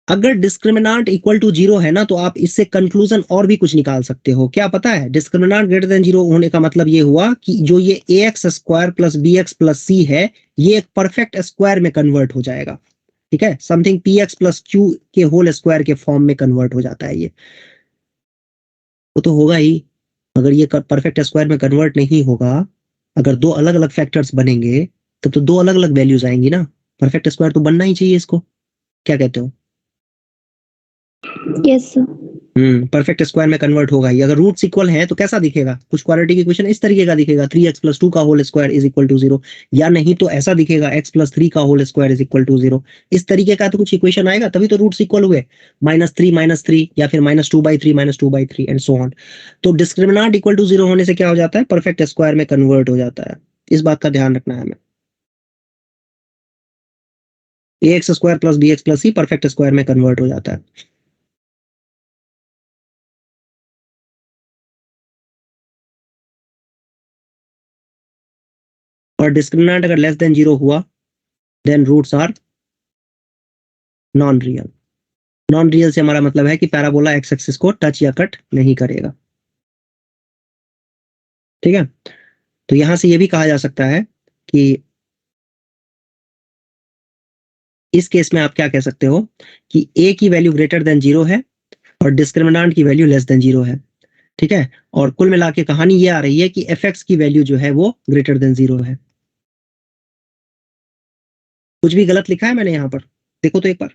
अगर डिस्क्रिमिनांट इक्वल टू 0 है ना, तो आप इससे कंक्लूजन और भी कुछ निकाल सकते हो। क्या पता है? डिस्क्रिमिनांट ग्रेटर देन 0 होने का मतलब ये हुआ कि जो ये ax square plus bx plus c है, ये एक परफेक्ट स्क्वायर में कन्वर्ट हो जाएगा। ठीक है, समथिंग px प्लस q के होल स्क्वायर के फॉर्म में कन्वर्ट हो जाता है ये, वो तो होगा ही। अगर ये परफेक्ट स्क्वायर में कन्वर्ट नहीं होगा, अगर दो अलग अलग फैक्टर्स बनेंगे तब तो दो अलग अलग वैल्यूज आएंगी ना। परफेक्ट स्क्वायर तो बनना ही चाहिए इसको, क्या कहते हो? Yes sir. परफेक्ट स्क्वायर में कन्वर्ट होगा ही। अगर रूट्स इक्वल हैं तो कैसा दिखेगा? कुछ क्वाड्रेटिक इक्वेशन इस तरीके का दिखेगा, 3x प्लस 2 का whole square is equal to 0, या नहीं तो ऐसा दिखेगा x प्लस 3 का whole square is equal to 0। इस तरीके का तो कुछ इक्वेशन आएगा, तभी तो रूट्स इक्वल हुए, -3 या फिर -2/3 एंड सो ऑन। तो डिस्क्रिमिनांट इक्वल टू 0 होने से क्या हो जाता है? परफेक्ट स्क्वायर में कन्वर्ट हो जाता है। इस बात का ध्यान रखना है हमें। ax square plus bx plus c perfect square में कन्वर्ट हो जाता है। और डिस्क्रिमिनेंट अगर लेस देन 0 हुआ, then roots are non real. Non real से हमारा मतलब है कि पैराबोला एक्स एक्सिस को टच या कट नहीं करेगा। ठीक है, तो यहां से यह भी कहा जा सकता है कि इस केस में आप क्या कह सकते हो कि a की वैल्यू ग्रेटर देन 0 है और डिस्क्रिमिनेंट की वैल्यू लेस देन 0 है। ठीक है, और कुल मिला के कहानी ये आ रही है कि fx की वैल्यू जो है वो ग्रेटर देन 0 है। कुछ भी गलत लिखा है मैंने यहां पर? देखो तो एक बार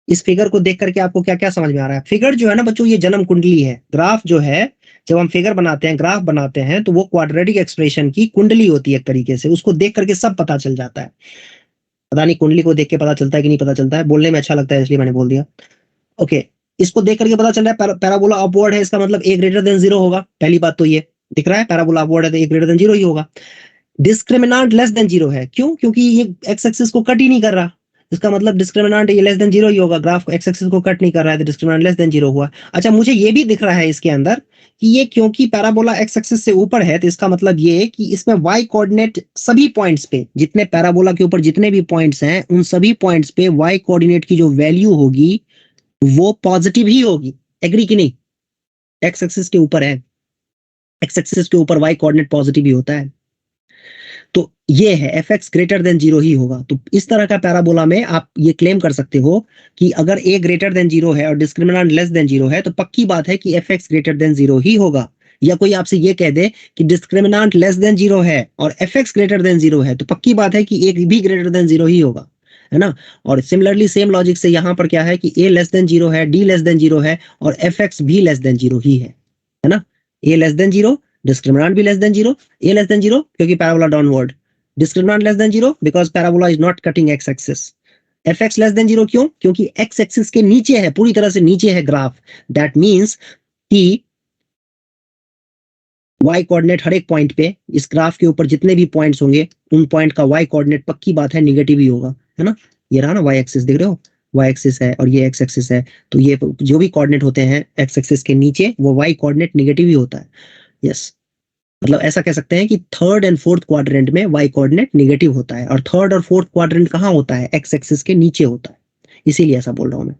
इस फिगर को देख करके आपको क्या क्या समझ में आ रहा है। फिगर जो है ना बच्चों, ये जन्म कुंडली है। ग्राफ जो है, जब हम फिगर बनाते हैं, ग्राफ बनाते हैं, तो वो क्वाड्रेटिक एक्सप्रेशन की कुंडली होती है एक तरीके से। उसको देख करके सब पता चल जाता है। पता नहीं कुंडली को देख के पता चलता है कि नहीं पता चलता है, बोलने में अच्छा लगता है इसलिए मैंने बोल दिया। ओके, इसको देख करके पता चल रहा है पैराबोला अपवर्ड है, इसका मतलब a ग्रेटर देन 0 होगा। पहली बात तो ये दिख रहा है, पैराबोला अपवर्ड है तो a ग्रेटर देन 0 ही होगा। डिस्क्रिमिनांट लेस देन 0 है, क्यों? क्योंकि ये एक्स एक्सिस को कट ही नहीं कर रहा, इसका मतलब डिस्क्रिमिनांट ये लेस देन 0 ही होगा। ग्राफ एक्स एक्सिस को कट नहीं कर रहा है तो डिस्क्रिमिनांट लेस देन 0 हुआ। अच्छा, मुझे ये भी दिख रहा है इसके अंदर कि ये क्योंकि पैराबोला एक्स एक्सिस से ऊपर है, तो इसका मतलब ये कि इसमें y कोऑर्डिनेट सभी पॉइंट्स पे, जितने पैराबोला के ऊपर जितने भी पॉइंट्स हैं, उन सभी पॉइंट्स पे y कोऑर्डिनेट की जो वैल्यू होगी वो पॉजिटिव ही होगी। एग्री कि नहीं? एक्स एक्सिस के ऊपर है, एक्स एक्सिस के ऊपर y कोऑर्डिनेट पॉजिटिव ही होता है। तो ये है fx ग्रेटर देन 0 ही होगा। तो इस तरह का पैराबोला में आप ये क्लेम कर सकते हो कि अगर a ग्रेटर देन 0 है और डिस्क्रिमिनेंट लेस देन 0 है, तो पक्की बात है कि fx ग्रेटर देन 0 ही होगा। या कोई आपसे ये कह दे कि डिस्क्रिमिनेंट लेस देन 0 है और fx ग्रेटर देन 0 है, तो पक्की बात है कि a भी ग्रेटर देन 0 ही होगा, है ना। और सिमिलरली सेम लॉजिक से यहाँ पर क्या है कि a लेस देन 0 है, d लेस देन 0 है और fx भी लेस देन 0 ही है ना। a लेस देन 0, डिस्क्रिमिनेंट भी less than 0, a less than 0 क्योंकि parabola downward, discriminant less than 0 because parabola is not cutting x axis, fx less than 0 क्यों? क्योंकि एक्स एक्सिस के नीचे है, पूरी तरह से नीचे है ग्राफ। दैट मींस कि y कोऑर्डिनेट हर एक पॉइंट पे, इस ग्राफ के ऊपर जितने भी पॉइंट्स होंगे उन पॉइंट का y कोऑर्डिनेट पक्की बात है निगेटिव ही होगा, है ना। ये रहा ना y एक्सिस, देख रहे हो, y एक्सिस है और ये x एक्सिस है, तो ये जो भी कोऑर्डिनेट होते हैं x एक्सिस के नीचे वो y कोऑर्डिनेट निगेटिव ही होता है। यस, मतलब ऐसा कह सकते हैं कि थर्ड एंड फोर्थ क्वाड्रेंट में y कोऑर्डिनेट निगेटिव होता है, और थर्ड और फोर्थ क्वाड्रेंट कहाँ होता है? x एक्सिस के नीचे होता है, इसीलिए ऐसा बोल रहा हूं मैं।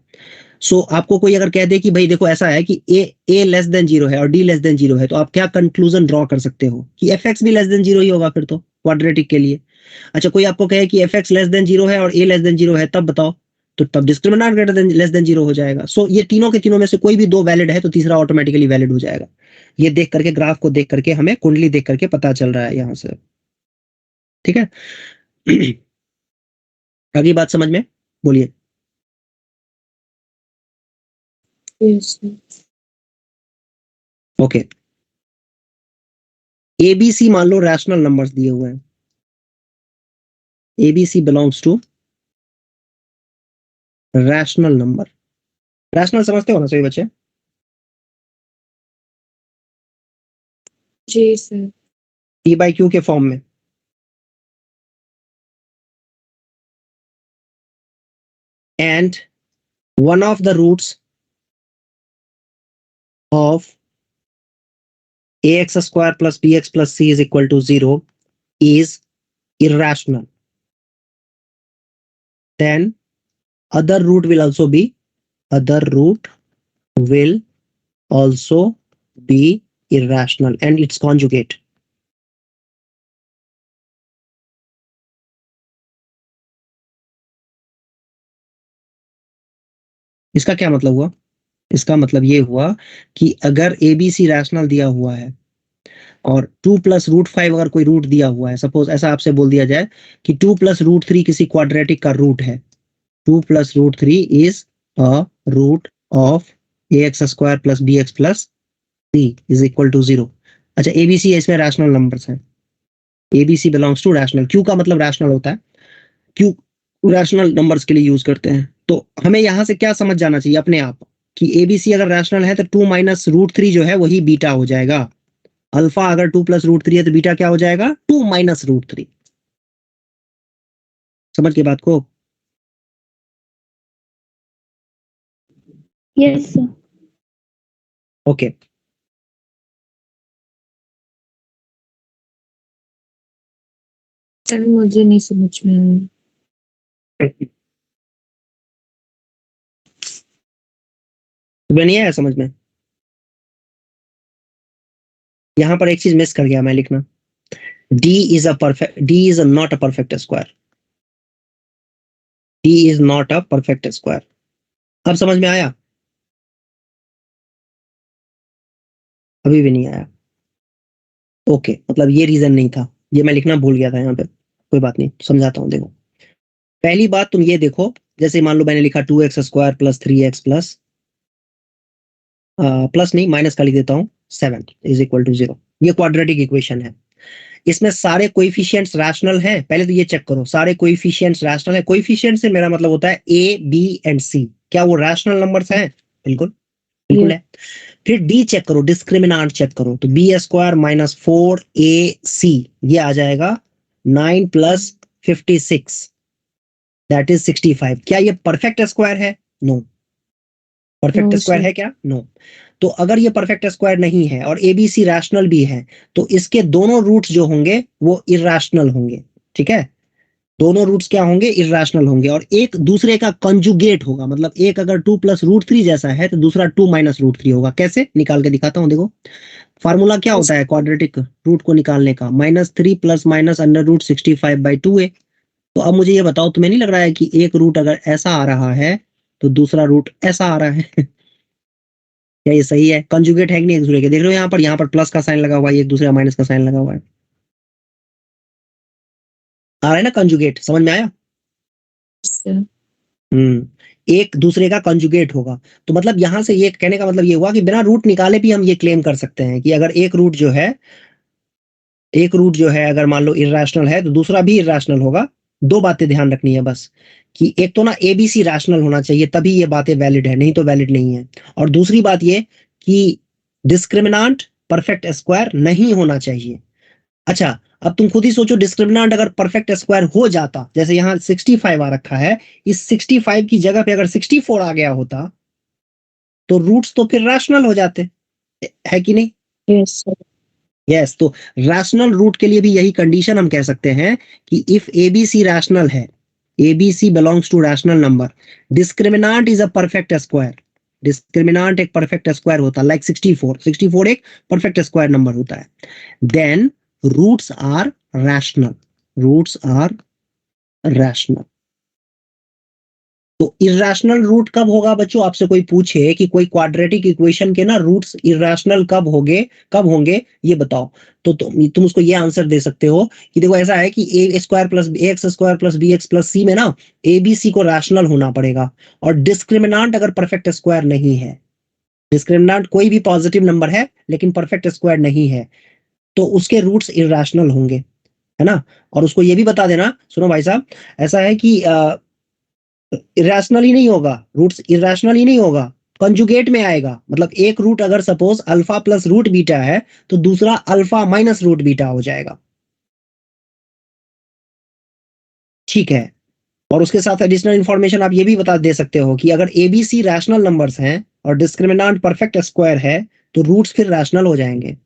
सो आपको कोई अगर कह दे कि भाई देखो ऐसा है कि a लेस देन 0 है और d लेस देन 0 है, तो आप क्या कंक्लूजन ड्रॉ कर सकते हो कि fx भी लेस देन 0 ही होगा फिर तो क्वाड्रेटिक के लिए। अच्छा, कोई आपको कहे कि fx लेस देन 0 है और a लेस देन 0 है, तब बताओ, तो तब discriminant greater than less than 0 हो जाएगा। सो ये तीनों के तीनों में से कोई भी दो वैलिड है तो तीसरा ऑटोमेटिकली वैलिड हो जाएगा। ये देख करके, ग्राफ को देख करके, हमें कुंडली देख करके पता चल रहा है यहां से। ठीक है, अगली बात समझ में, बोलिए। Yes, sir. ओके, एबीसी मान लो रैशनल नंबर्स दिए हुए हैं, ABC belongs to rational number. Rational समझते हो ना सभी बच्चे? जी सर। पी बाई क्यू के फॉर्म में, and one of the roots of ax square plus bx plus c is equal to 0 is irrational, then other root will also be irrational and its conjugate. इसका क्या मतलब हुआ? इसका मतलब ये हुआ कि अगर ABC रैशनल दिया हुआ है और 2 प्लस रूट 5 अगर कोई रूट दिया हुआ है, सपोज ऐसा आपसे बोल दिया जाए कि 2 प्लस रूट 3 किसी क्वाड्रेटिक का रूट है, 2 plus root 3 is a root of ax square plus bx plus c is equal to 0. अच्छा, ABC इसमें रैशनल नंबर्स हैं, ABC belongs to rational. Q का मतलब रैशनल होता है, क्यू रैशनल नंबर्स के लिए यूज करते हैं. तो हमें यहां से क्या समझ जाना चाहिए अपने आप कि ABC अगर रैशनल है तो 2 माइनस रूट 3 जो है वही बीटा हो जाएगा. अल्फा अगर 2 प्लस रूट 3 है तो बीटा क्या हो जाएगा? 2 माइनस रूट 3. समझ के बात को? Yes, sir. ओके. सर मुझे नहीं समझ में आया। तुम्हें नहीं आया समझ में? यहां पर एक चीज मिस कर गया मैं लिखना. D is not a perfect square. D is not a perfect square. अब समझ में आया? अभी भी नहीं आया. ओके, मतलब ये रीजन नहीं था, ये मैं लिखना भूल गया था यहाँ पे. कोई बात नहीं, समझाता हूँ. देखो, पहली बात तुम ये देखो, जैसे मान लो मैंने लिखा 2x square plus 3x plus plus नहीं माइनस का लिख देता हूँ 7 इज इक्वल टू 0. ये क्वाड्रेटिक इक्वेशन है. इसमें सारे कोएफिशिएंट्स रैशनल हैं. पहले तो ये चेक करो सारे कोएफिशिएंट्स रैशनल है. कोएफिशिएंट से मेरा मतलब होता है A, B एंड C. क्या वो रैशनल नंबर्स हैं? बिल्कुल बिल्कुल है. फिर D चेक करो, डिस्क्रिमिनांट चेक करो, तो B स्क्वायर माइनस 4AC ये आ जाएगा 9 प्लस 56 दैट इज 65. क्या ये परफेक्ट स्क्वायर है? No. Perfect No, square sir. है क्या? नो. तो अगर ये परफेक्ट स्क्वायर नहीं है और ABC रैशनल भी है तो इसके दोनों रूट्स जो होंगे वो इरैशनल होंगे. ठीक है, दोनों रूट्स क्या होंगे? इरैशनल होंगे और एक दूसरे का कंजुगेट होगा. मतलब एक अगर 2 प्लस रूट 3 जैसा है तो दूसरा 2 माइनस रूट 3 होगा. कैसे? निकाल के दिखाता हूं. देखो, फार्मूला क्या होता है क्वाड्रेटिक रूट को निकालने का? -3 plus minus under root 65/2a. तो अब मुझे ये बताओ, तुम्हें नहीं लग रहा है कि एक रूट अगर ऐसा आ रहा है तो दूसरा रूट ऐसा आ रहा है? क्या ये सही है? कंजुगेट है कि नहीं एक दूसरे के? देख रहे हो यहाँ पर प्लस का साइन लगा हुआ है, एक दूसरे माइनस का साइन लगा हुआ है. आ रहा है ना कंजुगेट? समझ में आया? Sir. एक दूसरे का कंजुगेट होगा. तो मतलब यहां से ये कहने का मतलब ये हुआ कि बिना रूट निकाले भी हम ये क्लेम कर सकते हैं कि अगर एक रूट जो है अगर मान लो इरैशनल है तो दूसरा भी इरैशनल होगा. दो बातें ध्यान रखनी है बस, कि एक तो ना ABC रैशनल होना चाहिए तभी ये बातें वैलिड है, नहीं तो वैलिड नहीं है. और दूसरी बात ये कि डिस्क्रिमिनांट परफेक्ट स्क्वायर नहीं होना चाहिए. अच्छा, अब तुम खुद ही सोचो, डिस्क्रिमिनांट अगर परफेक्ट स्क्वायर हो जाता, जैसे यहाँ 65 आ रखा है, इस 65 की जगह पे अगर 64 आ गया होता तो रूट्स तो फिर रैशनल हो जाते, है कि नहीं? Yes, sir. यस. तो रैशनल रूट के लिए भी यही कंडीशन हम कह सकते हैं कि इफ ABC रैशनल है, ABC belongs to rational number, discriminant is a perfect square. Discriminant एक परफेक्ट स्क्वायर होता है, लाइक 64 एक परफेक्ट स्क्वायर नंबर होता है. Then roots are rational. तो इरैशनल रूट कब होगा बच्चों? आपसे कोई पूछे कि कोई क्वाड्रेटिक इक्वेशन के ना रूट्स इरैशनल कब होंगे ये बताओ, तो तुम उसको ये आंसर दे सकते हो कि देखो ऐसा है कि ax square plus bx plus c में ना ABC को रैशनल होना पड़ेगा और डिस्क्रिमिनांट अगर परफेक्ट स्क्वायर नहीं है, डिस्क्रिमिनांट कोई भी पॉजिटिव नंबर है लेकिन परफेक्ट स्क्वायर नहीं है, तो उसके रूट्स इरैशनल होंगे, है ना. और उसको ये भी बता देना, सुनो भाई साहब, ऐसा है कि इरेशनल ही नहीं होगा, रूट्स इरेशनल ही नहीं होगा, कंजुगेट में आएगा. मतलब एक रूट अगर suppose alpha plus root beta है तो दूसरा अल्फा माइनस रूट बीटा हो जाएगा. ठीक है, और उसके साथ एडिशनल इंफॉर्मेशन आप ये भी बता दे सकते हो कि अगर एबीसी रैशनल नंबर्स हैं और डिस्क्रिमिनेंट परफेक्ट स्क्वायर है तो रूट्स फिर रैशनल हो जाएंगे,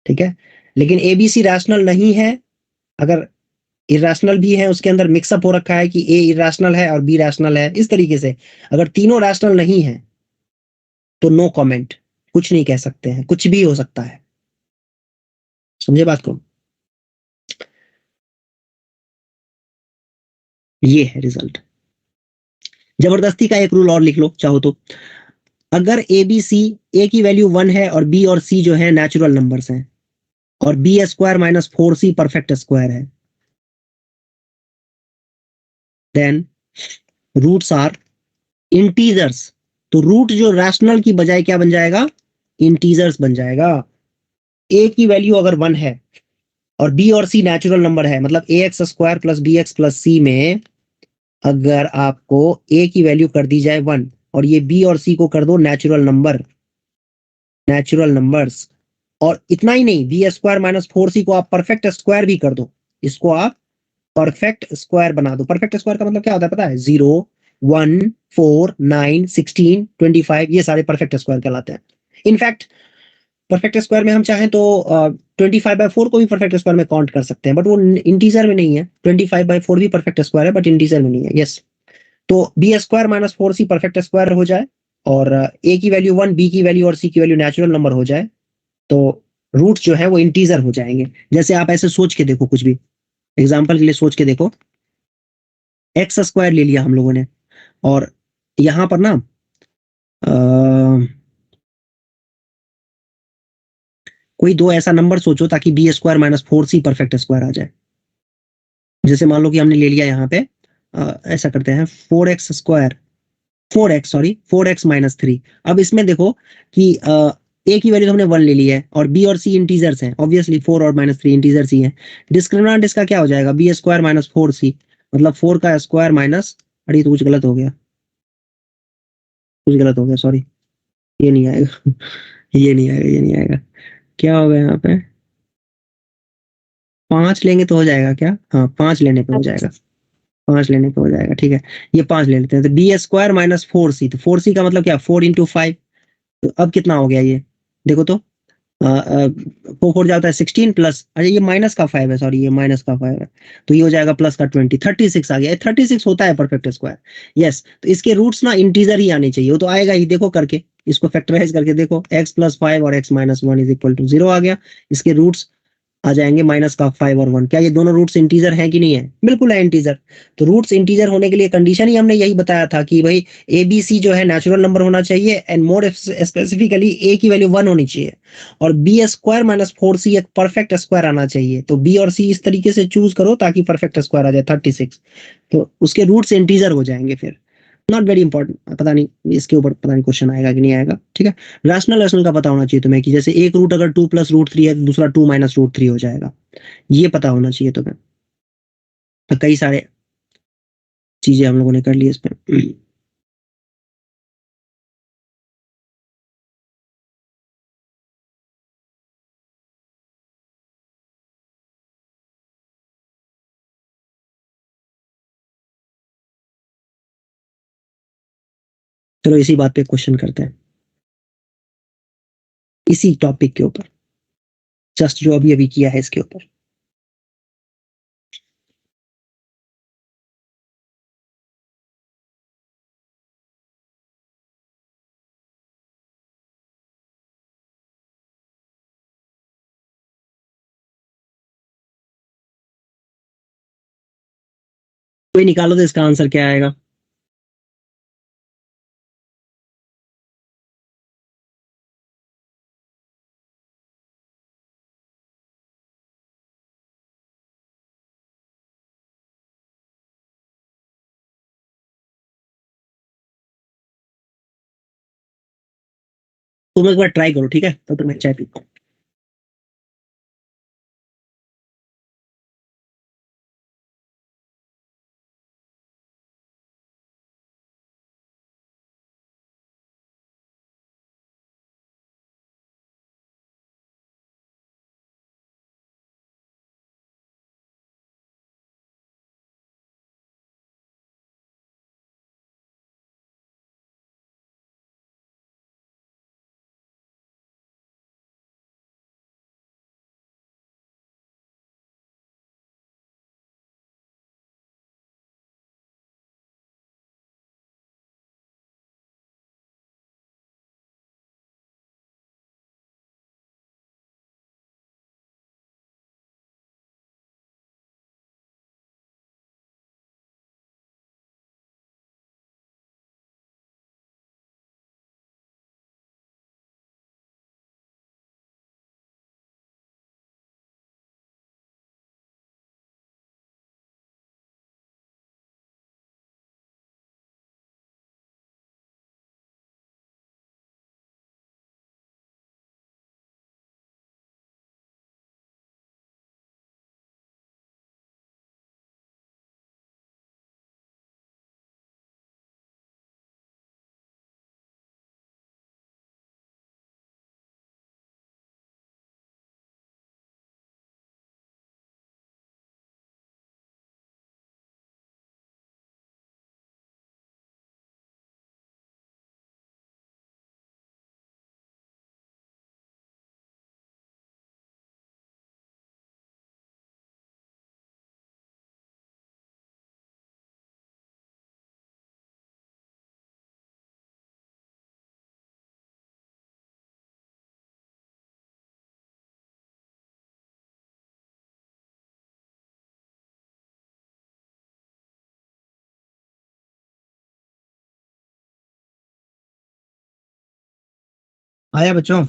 ठीक है। लेकिन एबीसी रैशनल नहीं है, अगर इरेशनल भी है, उसके अंदर मिक्सअप हो रखा है कि ए इरेशनल है और बी रैशनल है, इस तरीके से अगर तीनों रैशनल नहीं है तो नो कमेंट, कुछ नहीं कह सकते हैं, कुछ भी हो सकता है। समझे बात को? ये है रिजल्ट। जबरदस्ती का एक रूल और लिख लो चाहो तो, अगर ए बी सी, ए की वैल्यू 1 है और बी और सी जो है नेचुरल नंबर्स हैं और बी स्क्वायर माइनस 4 सी परफेक्ट स्क्वायर है, देन रूट्स आर इंटीजर्स। तो रूट जो रैशनल की बजाय क्या बन जाएगा? इंटीजर्स बन जाएगा। ए की वैल्यू अगर 1 है और बी और सी नेचुरल नंबर है, मतलब a x square plus B x plus c में अगर आपको ए की वैल्यू कर दी जाए 1 और ये बी और सी को कर दो नेचुरल नंबर, नेचुरल नंबर्स, और इतना ही नहीं, बी स्क्वायर माइनस 4 सी को आप परफेक्ट स्क्वायर भी कर दो, इसको आप परफेक्ट स्क्वायर बना दो। परफेक्ट स्क्वायर का मतलब क्या होता है पता है? 0, 1, 4, 9, 16, 25, ये सारे परफेक्ट स्क्वायर कहलाते हैं। इनफैक्ट परफेक्ट स्क्वायर में हम चाहें तो 25/4 को भी परफेक्ट स्क्वायर में काउंट कर सकते हैं, बट वो इंटीजर में नहीं है। 25/4 भी परफेक्ट स्क्वायर है बट इंटीजर में नहीं है। यस, तो बी स्क्वायर माइनस 4 सी परफेक्ट स्क्वायर हो जाए और ए की वैल्यू 1, बी की वैल्यू और सी की वैल्यू नेचुरल नंबर हो जाए तो रूट जो है वो इंटीजर हो जाएंगे। जैसे आप ऐसे सोच के देखो, कुछ भी एग्जाम्पल के लिए सोच के देखो, एक्स स्क्वायर ले लिया हम लोगों ने और यहां पर ना कोई दो ऐसा नंबर सोचो ताकि बी स्क्वायर माइनस 4 सी परफेक्ट स्क्वायर आ जाए। जैसे मान लो कि हमने ले लिया यहाँ पे ऐसा करते हैं 4x square, 4x sorry 4x-3। अब इसमें देखो कि ए की वैल्यू हमने 1 ले ली है और बी और सी इंटीजर्स हैं, ऑब्वियसली 4 और -3 इंटीजर्स ही हैं। डिस्क्रिमिनेंट इसका क्या हो जाएगा? बी स्क्वायर माइनस 4 सी, मतलब 4 का स्क्वायर माइनस, अरे ये तो कुछ गलत हो गया, कुछ गलत हो गया, सॉरी, ये नहीं आएगा ये नहीं आएगा, ये नहीं आएगा। क्या होगा यहाँ पे? 5 लेंगे तो हो जाएगा क्या? हाँ, 5 लेने पे हो जाएगा, 5 लेने पे हो जाएगा, ठीक है। ये 5 ले लेते हैं, तो बी स्क्वायर माइनस 4 सी, तो 4 सी का मतलब क्या? 4 × 5। तो अब कितना हो गया ये? देखो तो 4 4 जाता है 16 प्लस, अरे ये माइनस का 5 है, सॉरी ये माइनस का 5 है, तो ये हो जाएगा प्लस का 20, 36 आ गया। 36 होता है परफेक्ट स्क्वायर। यस, तो इसके रूट्स ना इंटीजर ही आने चाहिए, वो तो आएगा ही, देखो करके, इसको फैक्टराइज करके देखो, x+5 और x-1 = 0 आ गया। इसके रूट्स आ जाएंगे माइनस का 5 और 1। क्या ये दोनों रूट्स इंटीजर हैं कि नहीं है? बिल्कुल है इंटीजर। तो रूट्स इंटीजर होने के लिए कंडीशन ही हमने यही बताया था कि भाई ए बी सी जो है नेचुरल नंबर होना चाहिए एंड मोर स्पेसिफिकली ए की वैल्यू 1 होनी चाहिए और बी स्क्वायर माइनस 4 सी एक परफेक्ट स्क्वायर आना चाहिए। तो बी और सी इस तरीके से चूज करो ताकि परफेक्ट स्क्वायर आ जाए 36। तो उसके रूट्स इंटीजर हो जाएंगे फिर। नॉट वेरी इंपॉर्टेंट, पता नहीं इसके ऊपर पता नहीं क्वेश्चन आएगा कि नहीं आएगा, ठीक है। रैशनल रैशनल का पता होना चाहिए तुम्हें कि जैसे एक रूट अगर 2 + √3 है तो दूसरा 2 - √3 हो जाएगा, ये पता होना चाहिए तुम्हें। तो कई सारे चीजें हम लोगों ने कर ली इसमें। चलो इसी बात पे क्वेश्चन करते हैं, इसी टॉपिक के ऊपर, जस्ट जो अभी अभी किया है इसके ऊपर। कोई निकालो तो इसका आंसर क्या आएगा? तुम एक बार ट्राई करो, ठीक है, तब तक मैं चाय पीता हूँ। आया बच्चों?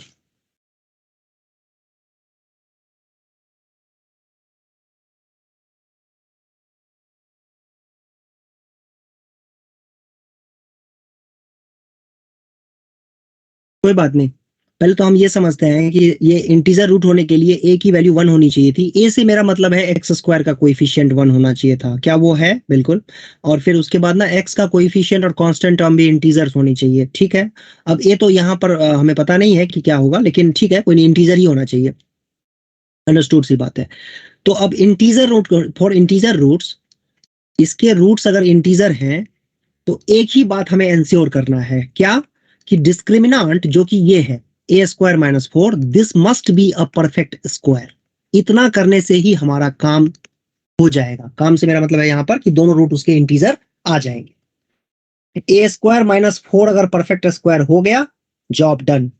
कोई बात नहीं, पहले तो हम ये समझते हैं कि ये इंटीजर रूट होने के लिए a की वैल्यू 1 होनी चाहिए थी। a से मेरा मतलब है एक्स स्क्वायर का कोएफिशिएंट 1 होना चाहिए था, क्या वो है? बिल्कुल। और फिर उसके बाद ना x का कोएफिशिएंट और कांस्टेंट टर्म भी इंटीजर्स होनी चाहिए, ठीक है। अब a तो यहाँ पर हमें पता नहीं है कि क्या होगा, लेकिन ठीक है, कोई नहीं, इंटीजर ही होना चाहिए, अंडरस्टूड सी बात है। तो अब integer root, for integer roots, इसके रूट्स अगर इंटीजर हैं तो एक ही बात हमें एंश्योर करना है, क्या? कि डिस्क्रिमिनांट जो कि ये है a square minus 4, this must be a perfect square. इतना करने से ही हमारा काम हो जाएगा। काम से मेरा मतलब है यहां पर कि दोनों रूट उसके इंटीजर आ जाएंगे। ए स्क्वायर माइनस 4 अगर परफेक्ट स्क्वायर हो गया, जॉब डन।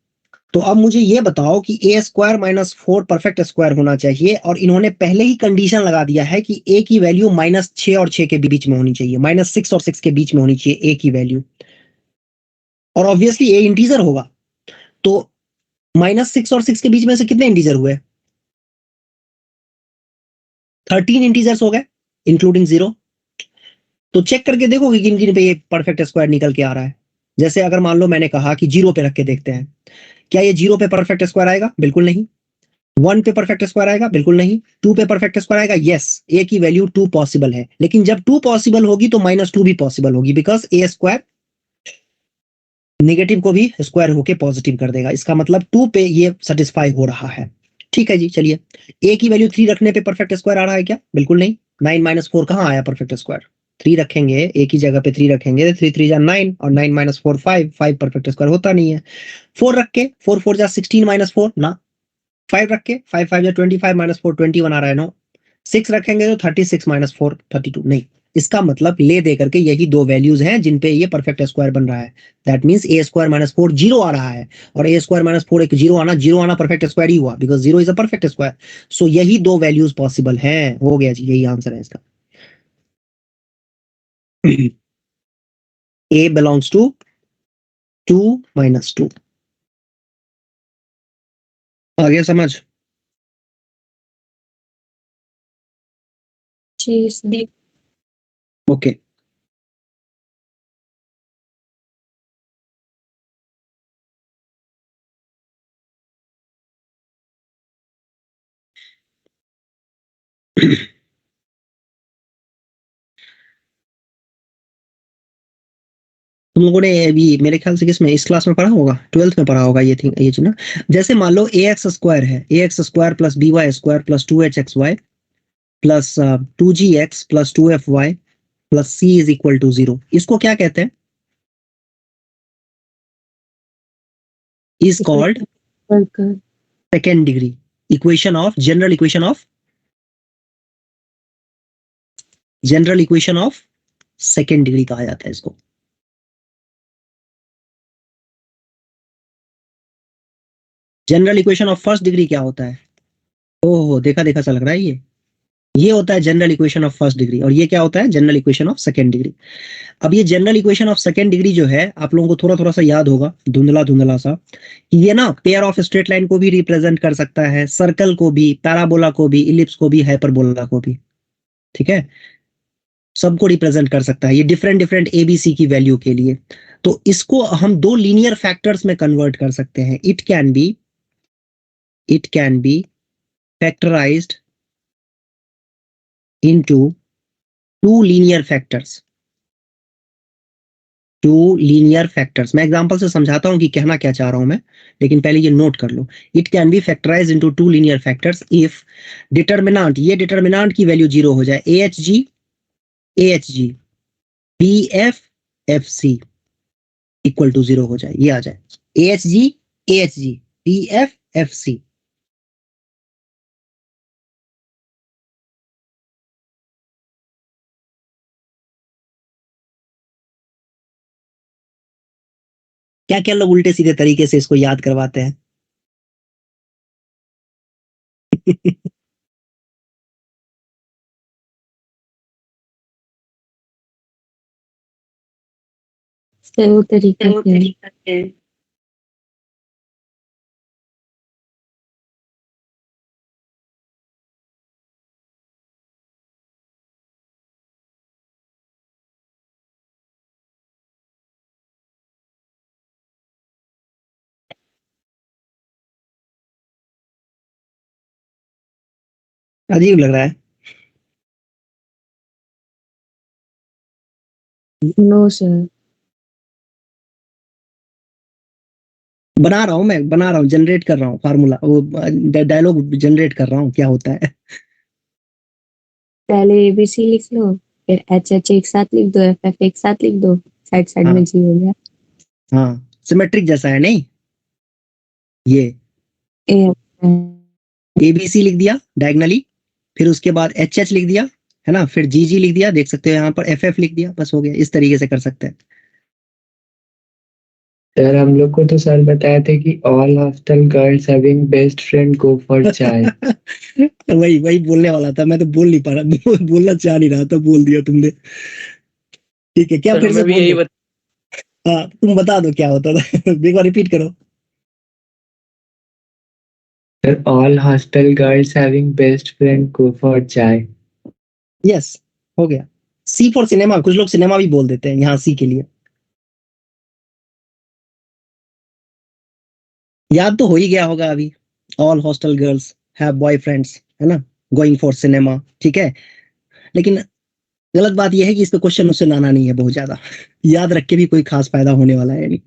तो अब मुझे ये बताओ कि ए स्क्वायर माइनस 4 परफेक्ट स्क्वायर होना चाहिए, और इन्होंने पहले ही कंडीशन लगा दिया है कि ए की वैल्यू -6 और 6 के बीच में होनी चाहिए, -6 और 6 के बीच में होनी चाहिए ए की वैल्यू। और ऑब्वियसली ए इंटीजर होगा, तो -6 और 6 के बीच में से कितने इंटीजर हुए? 13 इंटीजर्स हो गए, इंक्लूडिंग 0। तो चेक करके देखो कि किन किन पे ये परफेक्ट स्क्वायर निकल के आ रहा है। जैसे अगर मान लो मैंने कहा कि 0 पे रख के देखते हैं, क्या ये 0 पे परफेक्ट स्क्वायर आएगा? बिल्कुल नहीं। 1 पे परफेक्ट स्क्वायर आएगा? बिल्कुल नहीं। 2 पे परफेक्ट स्क्वायर आएगा? यस, ए की वैल्यू 2 पॉसिबल है, लेकिन जब 2 पॉसिबल होगी तो -2 भी पॉसिबल होगी, बिकॉज ए स्क्वायर नेगेटिव को भी स्क्वायर होके पॉजिटिव कर देगा। इसका मतलब 2 पे ये सेटिस्फाई हो रहा है। ठीक है जी, चलिए। ए की वैल्यू 3 रखने पे परफेक्ट स्क्वायर आ रहा है क्या? बिल्कुल नहीं। 9 - 4 कहाँ आया परफेक्ट स्क्वायर? 3 रखेंगे, ए की जगह पे 3 रखेंगे, 3 3 जा 9, और 9 - 4 5, 5 परफेक्ट स्क्वायर होता नहीं है। 4 रख के, 4 4 जा 16 - 4 ना। 5 रख के, 5 5 जा 25 - 4 21 आ रहा है, नो। 6 रखेंगे तो 36 - 4 32 नहीं। इसका मतलब ले दे करके यही दो वैल्यूज हैं जिन पे ये परफेक्ट स्क्वायर बन रहा है। That means a square minus 4 zero आ रहा है, और ए स्क्वायर माइनस 4 एक जीरो आना परफेक्ट स्क्वायर ही हुआ, because zero is a perfect square. So यही दो वैल्यूज पॉसिबल हैं। हो गया जी, यही आंसर है इसका। ए बिलोंग्स टू 2 - 2। आगे समझ? जी सर। ओके। तुम लोगों ने अभी मेरे ख्याल से किसमें, इस क्लास में पढ़ा होगा, 12th में पढ़ा होगा ये थिंग, ये चीज ना। जैसे मान लो ए एक्स स्क्वायर है, a x square plus b y square plus 2h(x(y) plus 2g(x) plus 2f(y) plus c is equal to 0, इसको क्या कहते हैं? Is called worker. Second degree equation of, general equation of second degree कहा जाता है इसको। General equation of first degree क्या होता है? ओहो, देखा देखा सा लग रहा है ये होता है general equation of first degree, और ये क्या होता है? General equation of second degree. अब ये general equation of second degree जो है, आप लोगों को थोड़ा थोड़ा सा याद होगा, धुंधला धुंधला सा, कि ये ना पेयर ऑफ स्ट्रेट लाइन को भी रिप्रेजेंट कर सकता है, सर्कल को भी, पैराबोला को भी, इलिप्स को भी, हाइपरबोला को भी। ठीक है, सबको रिप्रेजेंट कर सकता है ये डिफरेंट डिफरेंट एबीसी की वैल्यू के लिए। तो इसको हम दो लीनियर फैक्टर्स में कन्वर्ट कर सकते हैं। It can B factorised into two linear factors. मैं एग्जांपल से समझाता हूं कि कहना क्या चाह रहा हूं मैं, लेकिन पहले ये नोट कर लो। It can be factorise into two linear factors if determinant, ये डिटर्मिनेंट की वैल्यू 0 हो जाए, a h g b f c equal to 0 हो जाए, ये आ जाए a h g b f c. क्या क्या लोग उल्टे सीधे तरीके से इसको याद करवाते हैं। सर वो तरीका क्या है? अजीब लग रहा है। No sir. बना रहा हूँ, जनरेट कर रहा हूँ फार्मूला, वो डायलॉग जनरेट कर रहा हूँ क्या होता है। पहले एबीसी लिख लो, फिर एच एच एक साथ लिख दो, एफ एफ एक साथ लिख दो, साइड साइड में हाँ जी हो गया। हाँ, सिमेट्रिक जैसा है नहीं ये। ए एबीसी लिख दिया डायगनली, फिर उसके बाद एच एच लिख दिया, है ना, फिर जी जी लिख दिया, देख सकते हो यहाँ पर एफ एफ लिख दिया, बस हो गया। इस तरीके से कर सकते हैं। सर हम लोग को तो सर बताया थे कि all hostel girls having best friend go for चाय। वही वही बोलने वाला था, मैं तो बोल नहीं पा रहा, बोलना चाह नहीं रहा था, बोल दिया तुमने। ठीक है, क्या सर फिर से हमें भी बोल यही दो। हाँ, तुम बता दो क्या होता था। एक बार रिपीट करो। Sir all hostel girls having best friend go for चाय। यस, हो गया। सी फॉर सिनेमा, कुछ लोग सिनेमा भी बोल देते हैं यहाँ सी के लिए। याद तो हो ही गया होगा अभी। All hostel girls have boyfriends, है ना, गोइंग फॉर सिनेमा, ठीक है। लेकिन गलत बात यह है कि इस पे क्वेश्चन उससे लाना नहीं है बहुत ज्यादा। याद रख के भी कोई खास फायदा होने वाला है नहीं।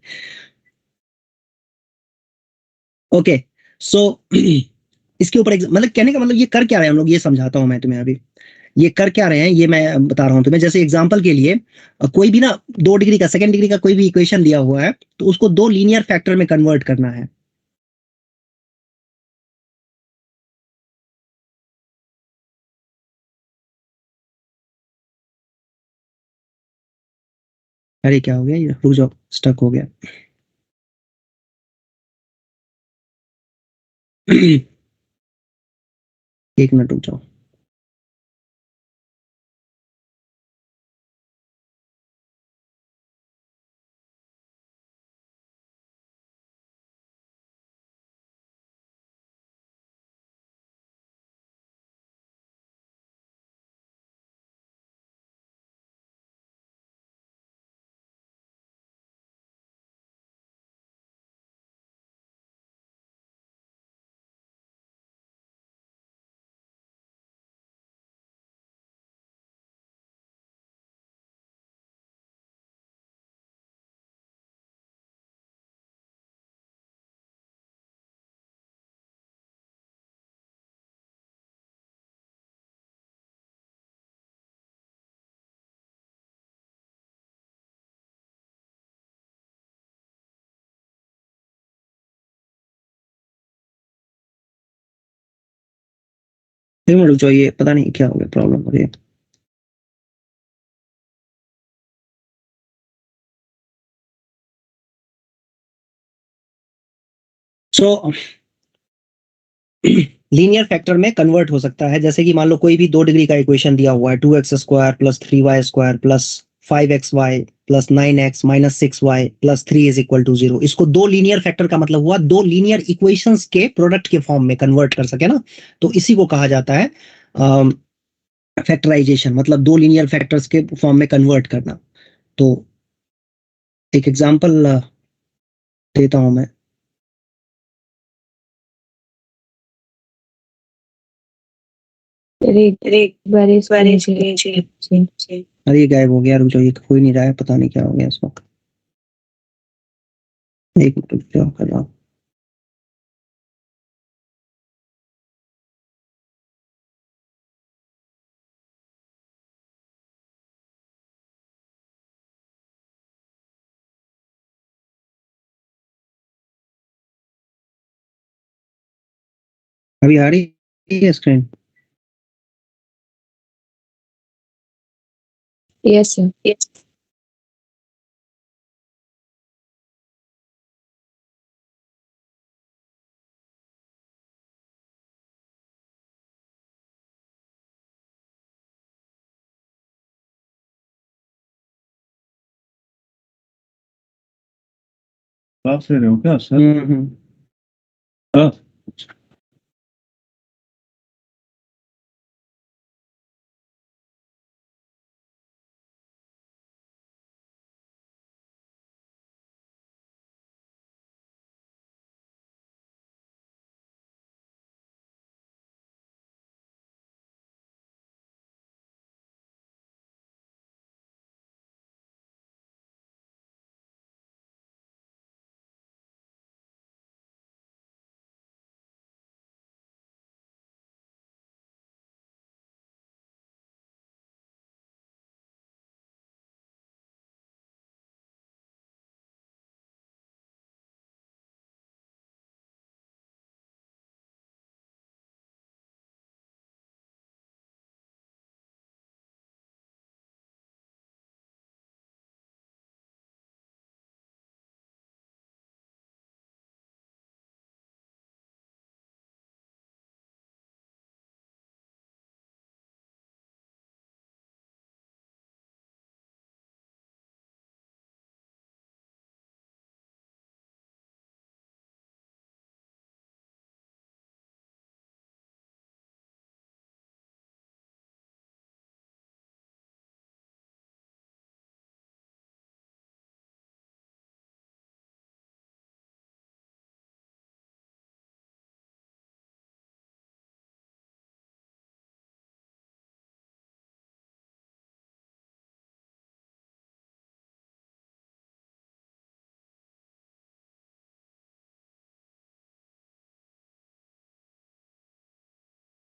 ओके, सो इसके ऊपर मतलब कहने का मतलब ये कर क्या रहे हैं हम लोग, ये समझाता हूं मैं तुम्हें अभी। ये कर क्या रहे हैं ये मैं बता रहा हूं तुम्हें। जैसे एग्जांपल के लिए कोई भी ना 2 डिग्री का, सेकंड डिग्री का कोई भी इक्वेशन दिया हुआ है, तो उसको 2 लीनियर फैक्टर में कन्वर्ट करना है। अरे क्या हो गया, ये रुक जाओ, स्टक हो गया। एक मिनट रुक जाओ। एक मिनट रुक जाओ, ये पता नहीं क्या हो गया, प्रॉब्लम हो रही है। सो लीनियर फैक्टर में कन्वर्ट हो सकता है। जैसे कि मान लो कोई भी 2 डिग्री का इक्वेशन दिया हुआ है, 2x² plus 3y² plus 5xy plus 9x minus 6y plus 3 = 0। इसको 2 लीनियर फैक्टर का मतलब हुआ 2 लीनियर इक्वेशंस के प्रोडक्ट के फॉर्म में कन्वर्ट कर सके ना, तो इसी को कहा जाता है फैक्टराइजेशन, मतलब 2 लीनियर फैक्टर्स के फॉर्म में कन्वर्ट करना। तो एक एग्जांपल देता हूं मैं। अरे बारे स्क्रीन से अरे ये गायब हो गया, रुक जाओ, ये हो ही नहीं रहा है, पता नहीं क्या हो गया इसको। एक मिनट रुक जाओ, कर रहा हूं। अभी आ रही है स्क्रीन? Yes sir. आप से रहे हो क्या सर? हम्म। हाँ।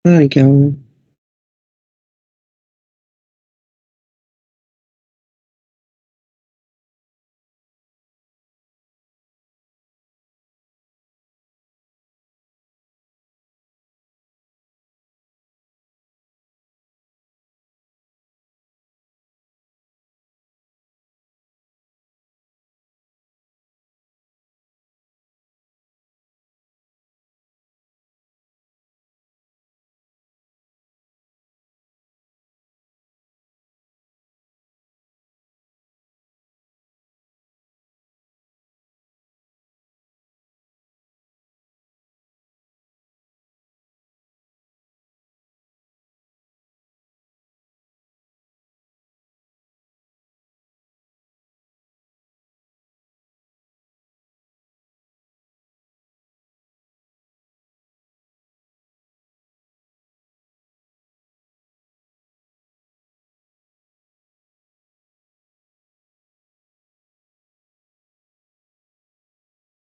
पता नहीं क्या हुआ।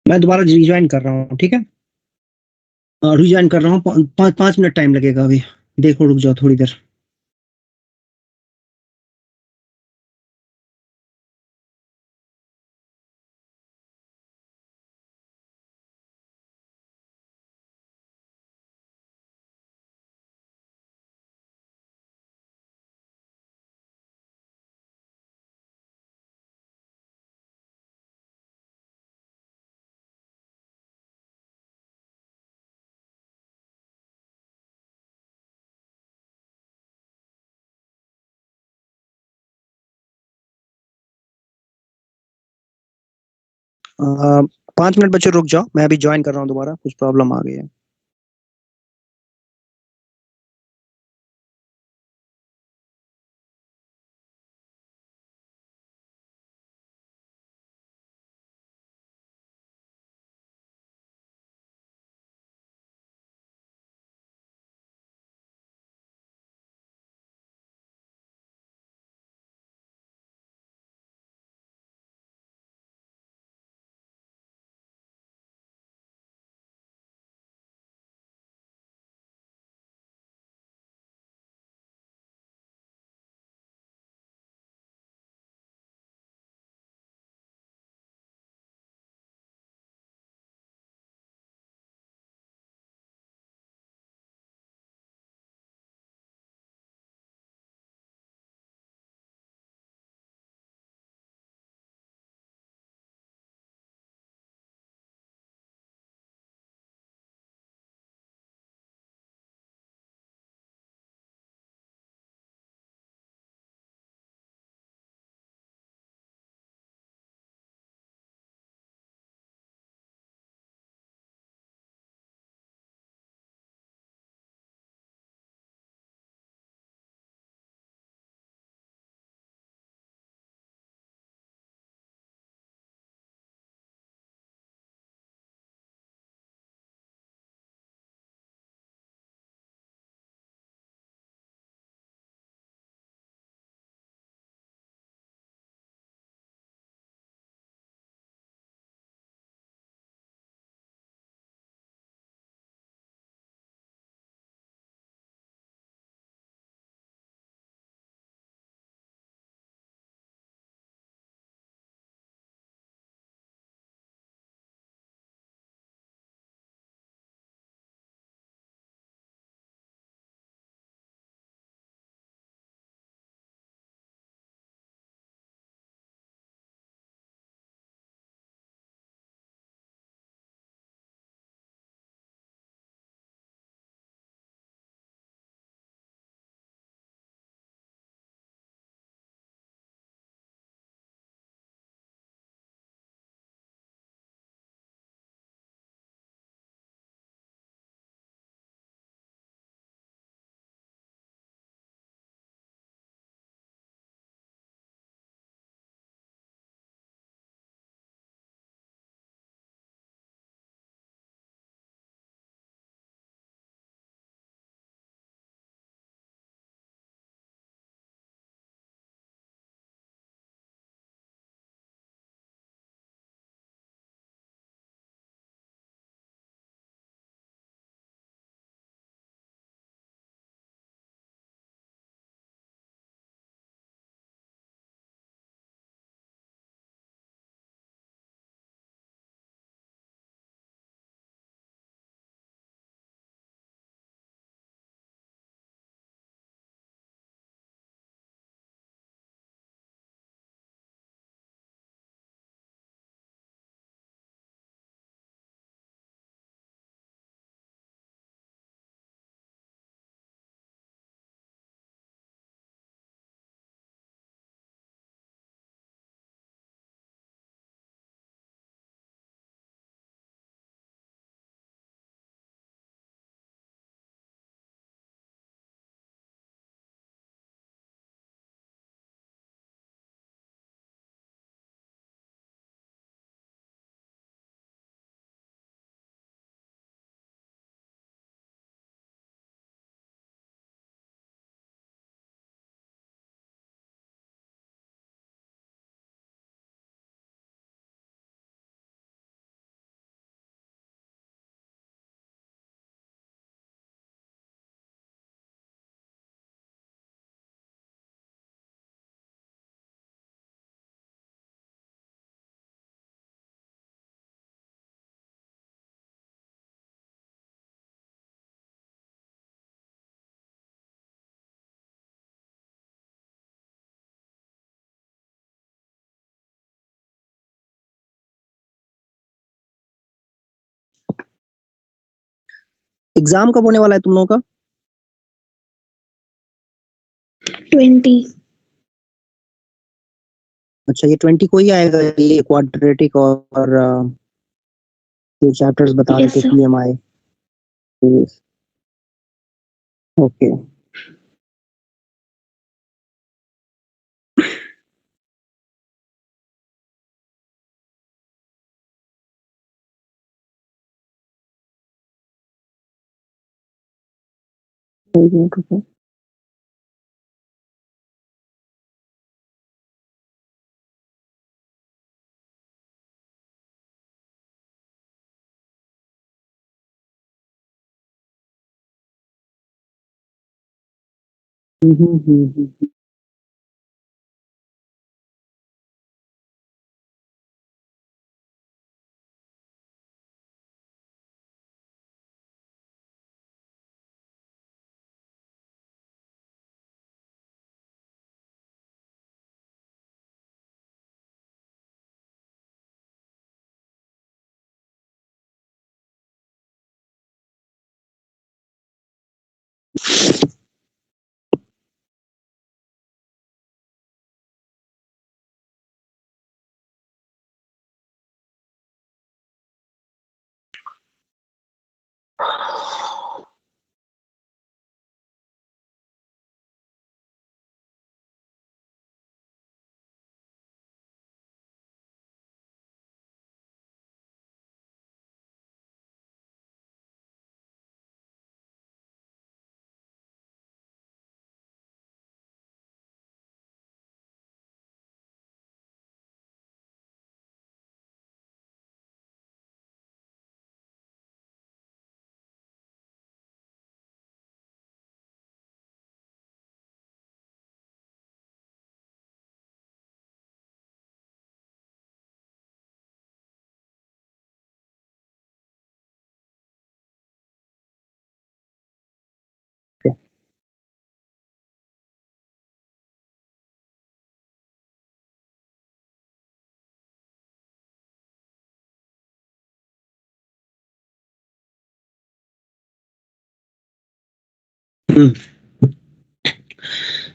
मैं दोबारा रिज्वाइन कर रहा हूँ, ठीक है? रिज्वाइन कर रहा हूँ, 5 मिनट टाइम लगेगा अभी। देखो, रुक जाओ थोड़ी देर। अ, 5 मिनट बच्चे रुक जाओ, मैं अभी ज्वाइन कर रहा हूँ दोबारा, कुछ प्रॉब्लम आ गई है। एग्जाम कब होने वाला है तुम लोगों का? 20. अच्छा, ये 20 को ही आएगा ये क्वाड्रेटिक और जो चैप्टर्स बता रहे Yes, थे sir. पीएमआई। ओके,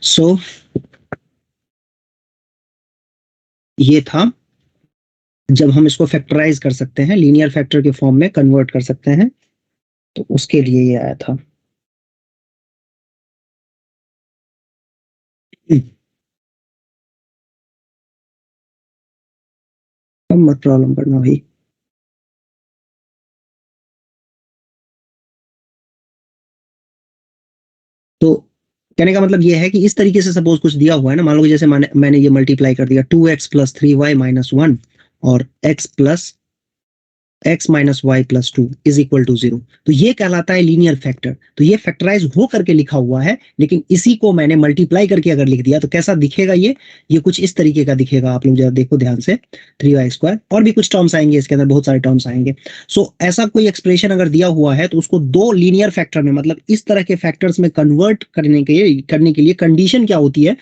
सो ये था जब हम इसको फैक्टराइज कर सकते हैं, लीनियर फैक्टर के फॉर्म में कन्वर्ट कर सकते हैं, तो उसके लिए ये आया था। अब मत प्रॉब्लम करना भाई। तो कहने का मतलब ये है कि इस तरीके से सपोज कुछ दिया हुआ है ना, मान लो कि जैसे मैंने ये मल्टीप्लाई कर दिया 2x + 3y - 1 और x - y + 2 = 0, तो ये कहलाता है लीनियर फैक्टर। तो ये फैक्टराइज हो करके लिखा हुआ है, लेकिन इसी को मैंने मल्टीप्लाई करके अगर लिख दिया तो कैसा दिखेगा ये कुछ इस तरीके का दिखेगा। आप लोग जरा देखो ध्यान से, 3y², और भी कुछ टर्म्स आएंगे इसके अंदर, बहुत सारे टर्म्स आएंगे। सो ऐसा कोई एक्सप्रेशन अगर दिया हुआ है तो उसको दो लीनियर फैक्टर में, मतलब इस तरह के फैक्टर्स में कन्वर्ट करने के लिए कंडीशन क्या होती है?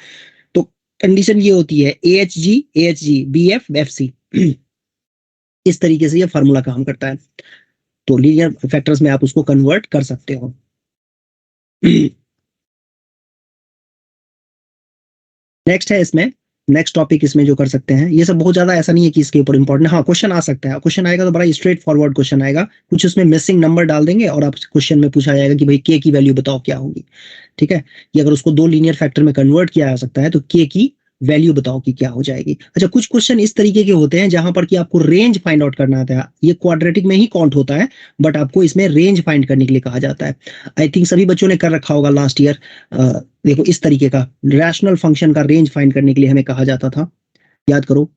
तो कंडीशन ये होती है AHG BF FC। इस तरीके से ये फॉर्मूला काम करता है। तो लीनियर फैक्टर्स में आप उसको कन्वर्ट कर सकते हो। नेक्स्ट है इसमें, नेक्स्ट टॉपिक इसमें जो कर सकते हैं, ये सब बहुत ज्यादा ऐसा नहीं है कि इसके ऊपर इंपॉर्टेंट। हाँ, क्वेश्चन आ सकता है, क्वेश्चन आएगा तो बड़ा स्ट्रेट फॉरवर्ड क्वेश्चन आएगा, कुछ उसमें मिसिंग नंबर डाल देंगे और आप क्वेश्चन में पूछा जाएगा कि भाई के की वैल्यू बताओ क्या होगी। ठीक है, कि अगर उसको दो लीनियर फैक्टर में कन्वर्ट किया जा सकता है तो के की वैल्यू बताओ कि क्या हो जाएगी। अच्छा, कुछ क्वेश्चन इस तरीके के होते हैं जहां पर कि आपको रेंज फाइंड आउट करना आता है। ये क्वाड्रेटिक में ही काउंट होता है, बट आपको इसमें रेंज फाइंड करने के लिए कहा जाता है। आई थिंक सभी बच्चों ने कर रखा होगा लास्ट ईयर। देखो इस तरीके का रैशनल फंक्शन का रेंज फाइंड करने के लिए हमें कहा जाता था। याद करो,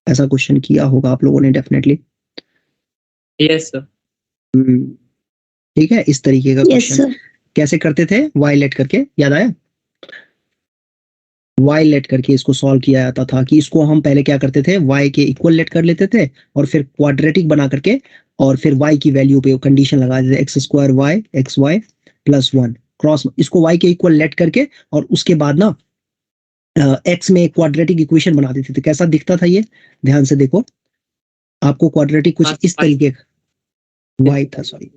ऐसा क्वेश्चन किया होगा आप लोगों ने डेफिनेटली। Yes, sir. ठीक है, इस तरीके का Yes, क्वेश्चन sir. कैसे करते थे? वाई लेट करके, याद आया? वाई लेट करके इसको सॉल्व किया जाता था कि इसको हम पहले क्या करते थे, वाई के इक्वल लेट कर लेते थे और फिर क्वाड्रेटिक बना करके और फिर वाई की वैल्यू पे कंडीशन लगा देते थे, x² y xy + 1 क्रॉस, इसको वाई के इक्वल लेट करके और उसके बाद ना एक्स में क्वाड्रेटिक इक्वेशन बना देते थे। कैसा दिखता था ये? ध्यान से देखो, आपको क्वाड्रेटिक कुछ इस तरीके का, वाई था सॉरी,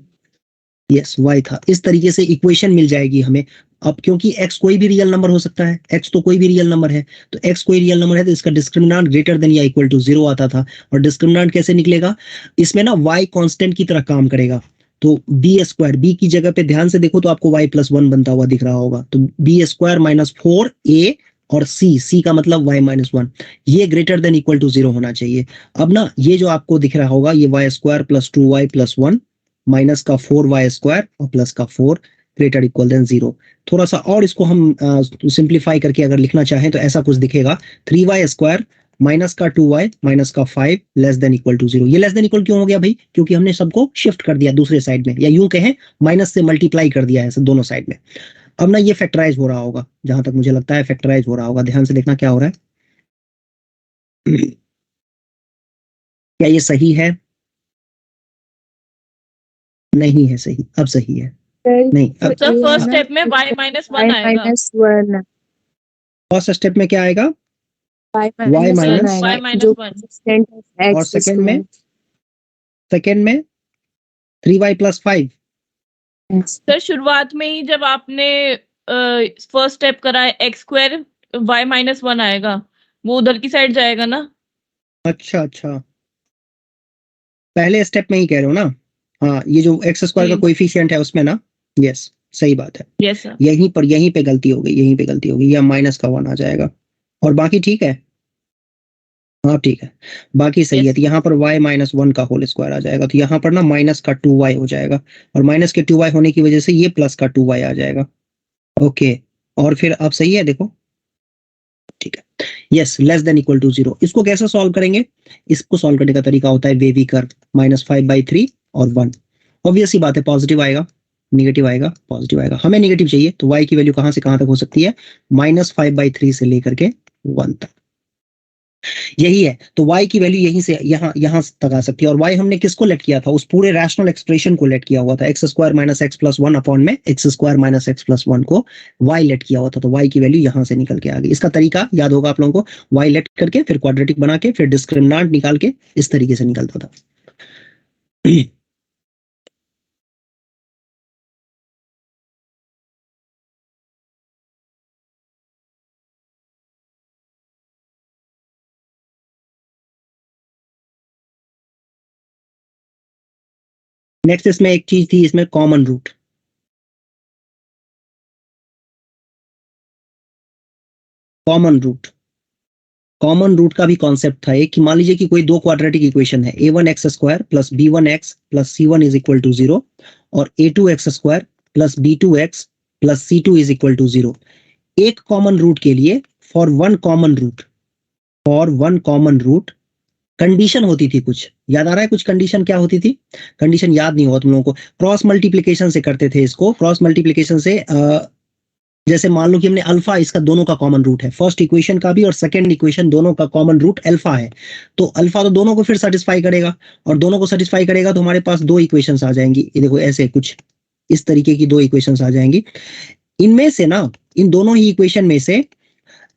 यस y था। इस तरीके से इक्वेशन मिल जाएगी हमें। अब क्योंकि x कोई भी रियल नंबर हो सकता है, x तो कोई भी रियल नंबर है, तो x कोई रियल नंबर है तो इसका डिस्क्रिमिनेंट ग्रेटर देन या इक्वल टू 0 आता था। और डिस्क्रिमिनेंट कैसे निकलेगा, इसमें ना y कांस्टेंट की तरह काम करेगा। तो बी स्क्वायर, बी की जगह पे ध्यान से देखो तो आपको y प्लस 1 बनता हुआ दिख रहा होगा। तो बी स्क्वायर माइनस 4a और c का मतलब y माइनस 1, ये ग्रेटर देन इक्वल टू 0 होना चाहिए। अब ना ये जो आपको दिख रहा होगा ये y square plus 2y plus 1 minus का 4y स्क्वायर और प्लस का 4 ग्रेटर इक्वल देन 0। थोड़ा सा और इसको हम सिंप्लीफाई करके अगर लिखना चाहें तो ऐसा कुछ दिखेगा, 3y स्क्वायर माइनस का 2y माइनस का 5 लेस देन इक्वल टू 0। ये लेस देन इक्वल क्यों हो गया भाई, क्योंकि हमने सबको शिफ्ट कर दिया दूसरे साइड में, या यूं कहें माइनस से मल्टीप्लाई कर दिया है सब दोनों साइड में। अब ना ये फैक्टराइज हो रहा होगा, जहां तक मुझे लगता है फैक्टराइज हो रहा होगा। ध्यान से देखना क्या हो रहा है। क्या ये सही है? नहीं है सही। अब सही है नहीं। अब सर फर्स्ट स्टेप में y माइनस 1 आएगा। माइनस 1 फर्स्ट स्टेप में क्या आएगा? y y minus minus- 1 y आएगा minus जो 1। constant है और x सेकंड में? square। सेकेंड में 3y प्लस 5। Yes. सर शुरुआत में ही जब आपने फर्स्ट स्टेप करा है x स्क्वायर y माइनस 1 आएगा, वो उधर की साइड जाएगा ना। अच्छा अच्छा, पहले स्टेप में ही कह रहे हो ना। हाँ, ये जो एक्स स्क्वायर का जी। कोएफिशिएंट है उसमें ना। यस, सही बात है। Yes sir. यहीं पे गलती हो गई, यहीं पे गलती हो गई। या माइनस का 1 आ जाएगा और बाकी ठीक है। हाँ ठीक है, बाकी सही है। Yes. तो यहाँ पर y माइनस 1 का होल स्क्वायर आ जाएगा। तो यहाँ पर ना माइनस का 2y हो जाएगा, और माइनस के 2y होने की वजह से ये प्लस का 2y आ जाएगा। ओके, और फिर अब सही है देखो, ठीक है। Yes, less than equal to 0। इसको कैसे सॉल्व करेंगे? इसको सॉल्व करने का तरीका होता है वेवी कर्व, -5/3 और 1। ऑब्वियस सी बात है, पॉजिटिव आएगा निगेटिव आएगा, पॉजिटिव आएगा। हमें निगेटिव चाहिए, तो y की वैल्यू कहां से कहां तक हो सकती है? -5/3 से लेकर के 1 तक। यही है, तो y की वैल्यू यहीं से यहां तक आ सकती है। और y हमने किसको लेट किया था? उस पूरे रैशनल एक्सप्रेशन को लेट किया हुआ था। x square minus x plus 1 upon में x square minus x plus 1 को y लेट किया हुआ था। तो y की वैल्यू यहां से निकल के आ गई। इसका तरीका याद होगा आप लोगों को, y लेट करके फिर क्वाड्रेटिक बना के फिर डिस्क्रिमिनेंट निकाल के इस तरीके से निकलता था। नेक्स्ट इसमें एक चीज थी, इसमें कॉमन रूट। कॉमन रूट का भी कॉन्सेप्ट था एक, कि मान लीजिए कि कोई दो क्वाड्रेटिक इक्वेशन है, a1x square plus b1x plus c1 is equal to 0 और a2x square plus b2x plus c2 is equal to 0। एक कॉमन रूट के लिए for one common root condition होती थी कुछ। याद आ रहा है कुछ कंडीशन क्या होती थी? कंडीशन याद नहीं हुआ तुम लोगों को। क्रॉस मल्टीप्लीकेशन से करते थे इसको। क्रॉस मल्टीप्लीकेशन से जैसे मान लो कि हमने अल्फा, इसका दोनों का कॉमन रूट है, फर्स्ट इक्वेशन का भी और सेकंड इक्वेशन दोनों का कॉमन रूट अल्फा है। तो अल्फा तो दोनों को फिर सेटिस्फाई करेगा, और दोनों को सेटिस्फाई करेगा तो हमारे पास दो इक्वेशंस आ जाएंगी। ये देखो ऐसे कुछ इस तरीके की दो इक्वेशंस आ जाएंगी। इनमें से ना, इन दोनों ही इक्वेशन में से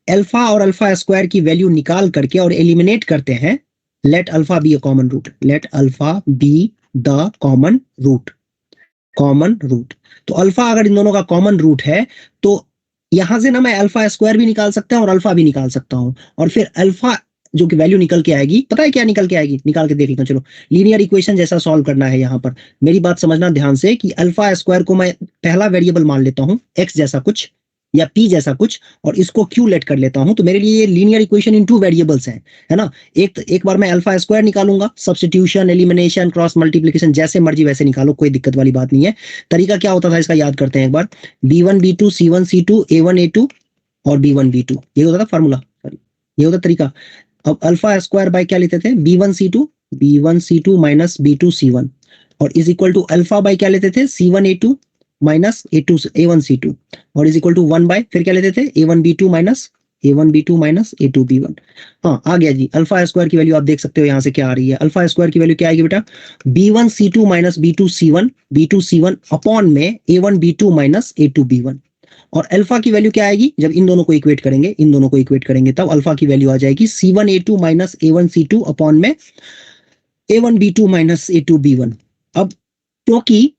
अल्फा और अल्फा स्क्वायर की वैल्यू निकाल करके और एलिमिनेट करते हैं। Let alpha B a common root, let alpha B the common root. तो अल्फा अगर इन दोनों का कॉमन रूट है तो यहां से ना मैं अल्फा स्क्वायर भी निकाल सकता हूं और अल्फा भी निकाल सकता हूं। और फिर अल्फा जो कि वैल्यू निकल के आएगी, पता है क्या निकल के आएगी? निकाल के देख लेता हूं। चलो, लीनियर इक्वेशन जैसा सॉल्व करना है यहाँ पर। मेरी बात समझना ध्यान से, कि अल्फा स्क्वायर को मैं पहला वेरिएबल मान लेता हूं, एक्स जैसा कुछ या पी जैसा कुछ, और इसको क्यू लेट कर लेता हूं। तो मेरे लिए ये linear equation in two variables है ना। एक बार मैं अल्फा स्क्वायर निकालूंगा, सब्स्टिट्यूशन, एलिमिनेशन, क्रॉस मल्टीप्लिकेशन, जैसे मर्जी वैसे निकालो, कोई दिक्कत वाली बात नहीं है। तरीका क्या होता था इसका याद करते हैं एक बार। b1 b2 c1 c2 a1 a2 और b1 b2, ये होता था फॉर्मूला, ये होता तरीका। अब अल्फा स्क्वायर बाय क्या लेते थे? b1 c2 minus b2 c1, और is equal to alpha by क्या लेते थे? c1 a2 minus a1 c2, और इज इक्वल टू 1 बाय फिर क्या लेते थे? a1 b2 minus a2 b1। हाँ, आ गया जी। अल्फा स्क्वायर की वैल्यू आप देख सकते हो यहाँ से क्या आ रही है। अल्फा स्क्वायर की वैल्यू क्या आएगी बेटा? b1 c2 minus b2 c1 upon में a1 b2 minus a2 b1। और अल्फा की वैल्यू क्या आएगी? जब इन दोनों को इक्वेट करेंगे, तब अल्फा की वैल्यू आ जाएगी c1 a2 minus a1 c2 upon में a1 b2 minus a2 b1। अब क्योंकि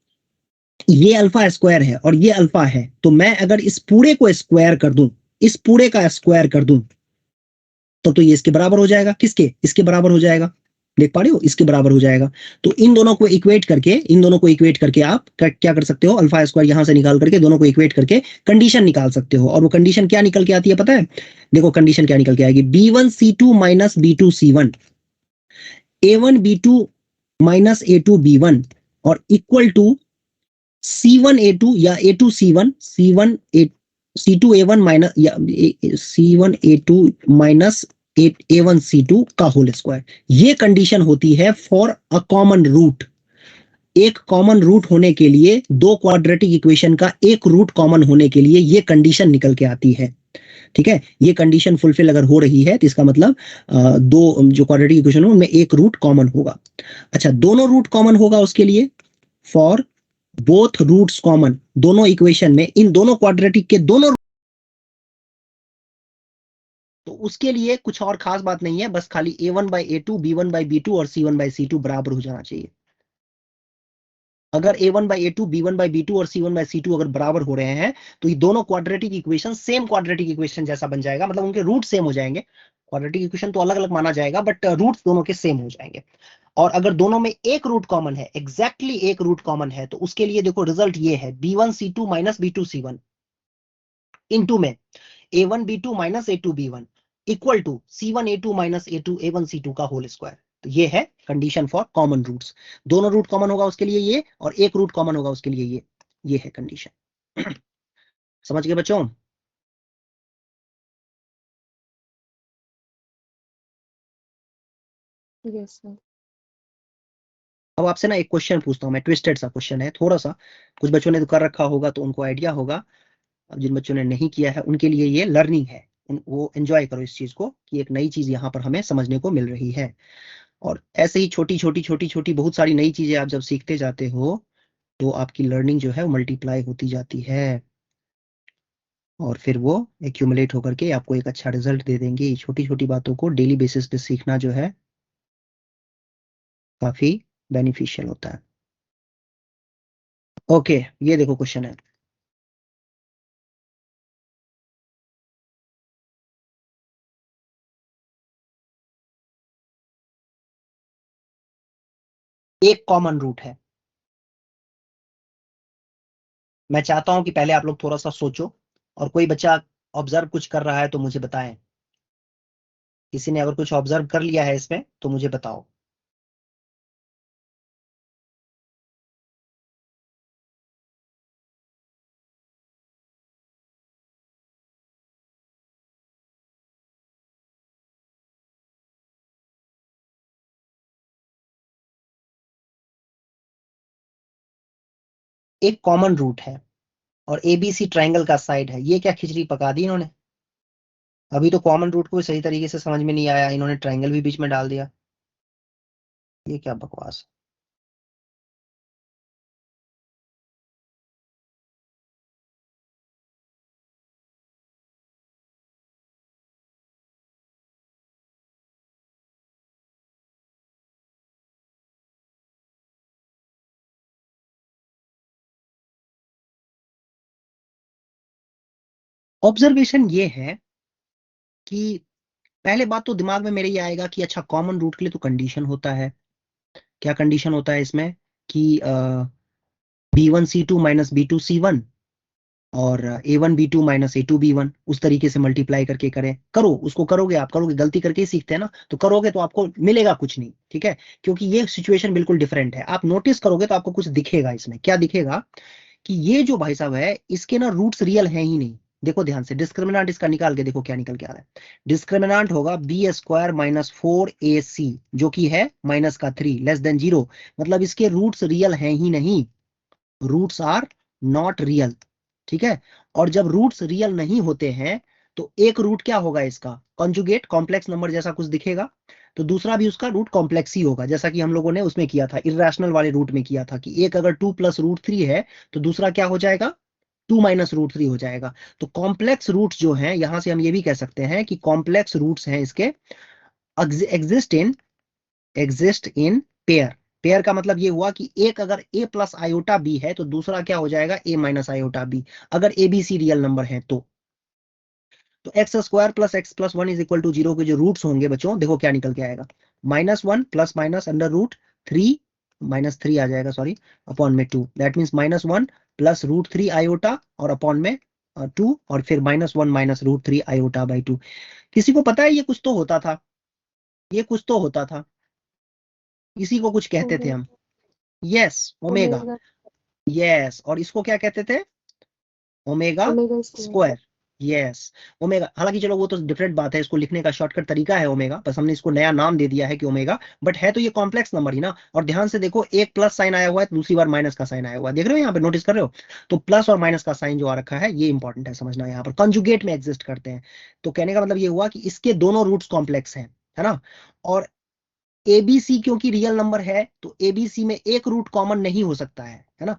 ये अल्फा स्क्वायर है और ये अल्फा है, तो मैं अगर इस पूरे को स्क्वायर कर दूं, इस पूरे का स्क्वायर कर दूं, तो ये इसके बराबर हो जाएगा। किसके? इसके बराबर हो जाएगा। देख पा रहे हो, इसके बराबर हो जाएगा। तो इन दोनों को इक्वेट करके आप क्या कर सकते हो, अल्फा स्क्वायर यहां से निकाल करके दोनों को इक्वेट करके कंडीशन निकाल सकते हो। और वो कंडीशन क्या निकल के आती है पता है? देखो कंडीशन क्या निकल के आएगी, B1C2 minus B2C1, A1B2 minus A2B1 और इक्वल टू C1A2 या A2C1, C2A1 माइनस या C1A2 माइनस A1C2 का होल स्क्वायर। ये कंडीशन होती है फॉर अ कॉमन रूट। एक कॉमन रूट होने के लिए, दो क्वाड्रेटिक इक्वेशन का एक रूट कॉमन होने के लिए ये कंडीशन निकल के आती है। ठीक है, ये कंडीशन फुलफिल अगर हो रही है तो इसका मतलब दो जो क्वाड्रेटिक इक्वेशन है उनमें एक रूट कॉमन होगा। अच्छा, दोनों रूट कॉमन होगा उसके लिए, फॉर बोथ रूट्स कॉमन, दोनों इक्वेशन में इन दोनों क्वाड्रेटिक के दोनों, तो उसके लिए कुछ और खास बात नहीं है, बस खाली A1/A2, B1/B2 और C1/C2 बराबर हो जाना चाहिए। अगर A1/A2, B1/B2 और C1/C2 अगर बराबर हो रहे हैं तो ये दोनों quadratic equation same quadratic equation जैसा बन जाएगा, मतलब उनके रूट सेम हो जाएंगे। क्वाड्रेटिक इक्वेशन तो अलग अलग माना जाएगा बट रूट्स दोनों के सेम हो जाएंगे। और अगर दोनों में एक रूट कॉमन है, एग्जैक्टली एक रूट कॉमन है, तो उसके लिए देखो रिजल्ट ये है, B1C2 माइनस B2C1 इनटू में A1B2 minus A2B1 equal to C1A2 minus A1C2 का होल स्क्वायर। तो ये है कंडीशन फॉर कॉमन रूट्स। दोनों रूट कॉमन होगा उसके लिए ये, और एक रूट कॉमन होगा उसके लिए ये है कंडीशन। समझ गए बच्चों? Yes sir. अब आपसे ना एक क्वेश्चन पूछता हूं मैं, ट्विस्टेड सा क्वेश्चन है थोड़ा सा, कुछ बच्चों ने तो कर रखा होगा तो उनको आइडिया होगा, अब जिन बच्चों ने नहीं किया है उनके लिए ये लर्निंग है, वो एंजॉय करो इस चीज को कि एक नई चीज यहाँ पर हमें समझने को मिल रही है। और ऐसे ही छोटी छोटी बहुत सारी नई चीजें आप जब सीखते जाते हो तो आपकी लर्निंग जो है वो मल्टीप्लाई होती जाती है, और फिर वो एक्यूमुलेट होकर के आपको एक अच्छा रिजल्ट दे देंगे। छोटी छोटी बातों को डेली बेसिस पे सीखना जो है काफी बेनिफिशियल होता है। ओके, ये देखो क्वेश्चन है, एक कॉमन रूट है। मैं चाहता हूं कि पहले आप लोग थोड़ा सा सोचो, और कोई बच्चा ऑब्जर्व कुछ कर रहा है तो मुझे बताएं। किसी ने अगर कुछ ऑब्जर्व कर लिया है इसमें तो मुझे बताओ। एक कॉमन रूट है और ABC ट्रायंगल का साइड है, ये क्या खिचड़ी पका दी इन्होंने? अभी तो कॉमन रूट को भी सही तरीके से समझ में नहीं आया, इन्होंने ट्रायंगल भी बीच में डाल दिया। ये क्या बकवास। ऑब्जर्वेशन ये है कि पहले बात तो दिमाग में मेरे ये आएगा कि अच्छा कॉमन रूट के लिए तो कंडीशन होता है। क्या कंडीशन होता है इसमें कि B1C2 माइनस B2C1 और A1B2 माइनस A2B1 उस तरीके से मल्टीप्लाई करके करें, करो उसको, करोगे आप, करोगे, गलती करके ही सीखते हैं ना, तो करोगे तो आपको मिलेगा कुछ नहीं। ठीक है, क्योंकि ये सिचुएशन बिल्कुल डिफरेंट है। आप नोटिस करोगे तो आपको कुछ दिखेगा इसमें। क्या दिखेगा कि ये जो भाई साहब है इसके ना रूट्स रियल है ही नहीं। देखो ध्यान से, डिस्क्रिमिनांट इसका निकाल के देखो क्या निकल के आ रहा है। डिस्क्रिमिनांट होगा B² माइनस 4AC जो कि है -3 लेस देन 0, मतलब इसके रूट्स रियल हैं ही नहीं, रूट्स आर नॉट रियल। ठीक है, और जब रूट्स रियल नहीं होते हैं तो एक रूट क्या होगा इसका, कॉन्जुगेट कॉम्प्लेक्स नंबर जैसा कुछ दिखेगा, तो दूसरा भी उसका रूट कॉम्प्लेक्स ही होगा, जैसा कि हम लोगों ने उसमें किया था, इरेशनल वाले रूट में किया था कि एक अगर 2 + √3 है तो दूसरा क्या हो जाएगा, 2 - √3 हो जाएगा। तो कॉम्प्लेक्स रूट्स जो हैं, यहां से हम ये भी कह सकते हैं कि कॉम्प्लेक्स रूट्स हैं इसके एग्जिस्ट इन पेयर। पेयर का मतलब ये हुआ कि एक अगर a प्लस आयोटा b है तो दूसरा क्या हो जाएगा a माइनस आयोटा b, अगर A B C real number है तो x square plus x plus one is equal to zero के जो रूट्स होंगे बच्चों, देखो क्या निकल के आएगा, -1 प्लस माइनस अंडर रूट 3 -3 आ जाएगा, सॉरी, अपॉन में 2, दैट मीन्स -1 प्लस √3 आयोटा और अपॉन में 2 और फिर -1 माइनस √3 आयोटा बाई 2। किसी को पता है ये कुछ तो होता था, ये कुछ तो होता था, इसी को कुछ कहते थे हम, यस ओमेगा, यस, और इसको क्या कहते थे, omega omega square, yes omega. हालांकि चलो वो तो डिफरेंट बात है, इसको लिखने का शॉर्टकट तरीका है ओमेगा, बस हमने इसको नया नाम दे दिया है कि ओमेगा, बट है तो ये कॉम्प्लेक्स नंबर ही ना। और ध्यान से देखो, एक प्लस साइन आया हुआ है, दूसरी बार माइनस का साइन आया हुआ है, देख रहे हो यहाँ पे, नोटिस कर रहे हो, तो प्लस और माइनस का साइन जो आ रखा है ये इंपॉर्टेंट है समझना, यहाँ पर कंजुगेट में एग्जिस्ट करते हैं। तो कहने का मतलब ये हुआ कि इसके दोनों रूट्स कॉम्प्लेक्स हैं, है ना। और एबीसी क्योंकि रियल नंबर है तो एबीसी में एक रूट कॉमन नहीं हो सकता है ना।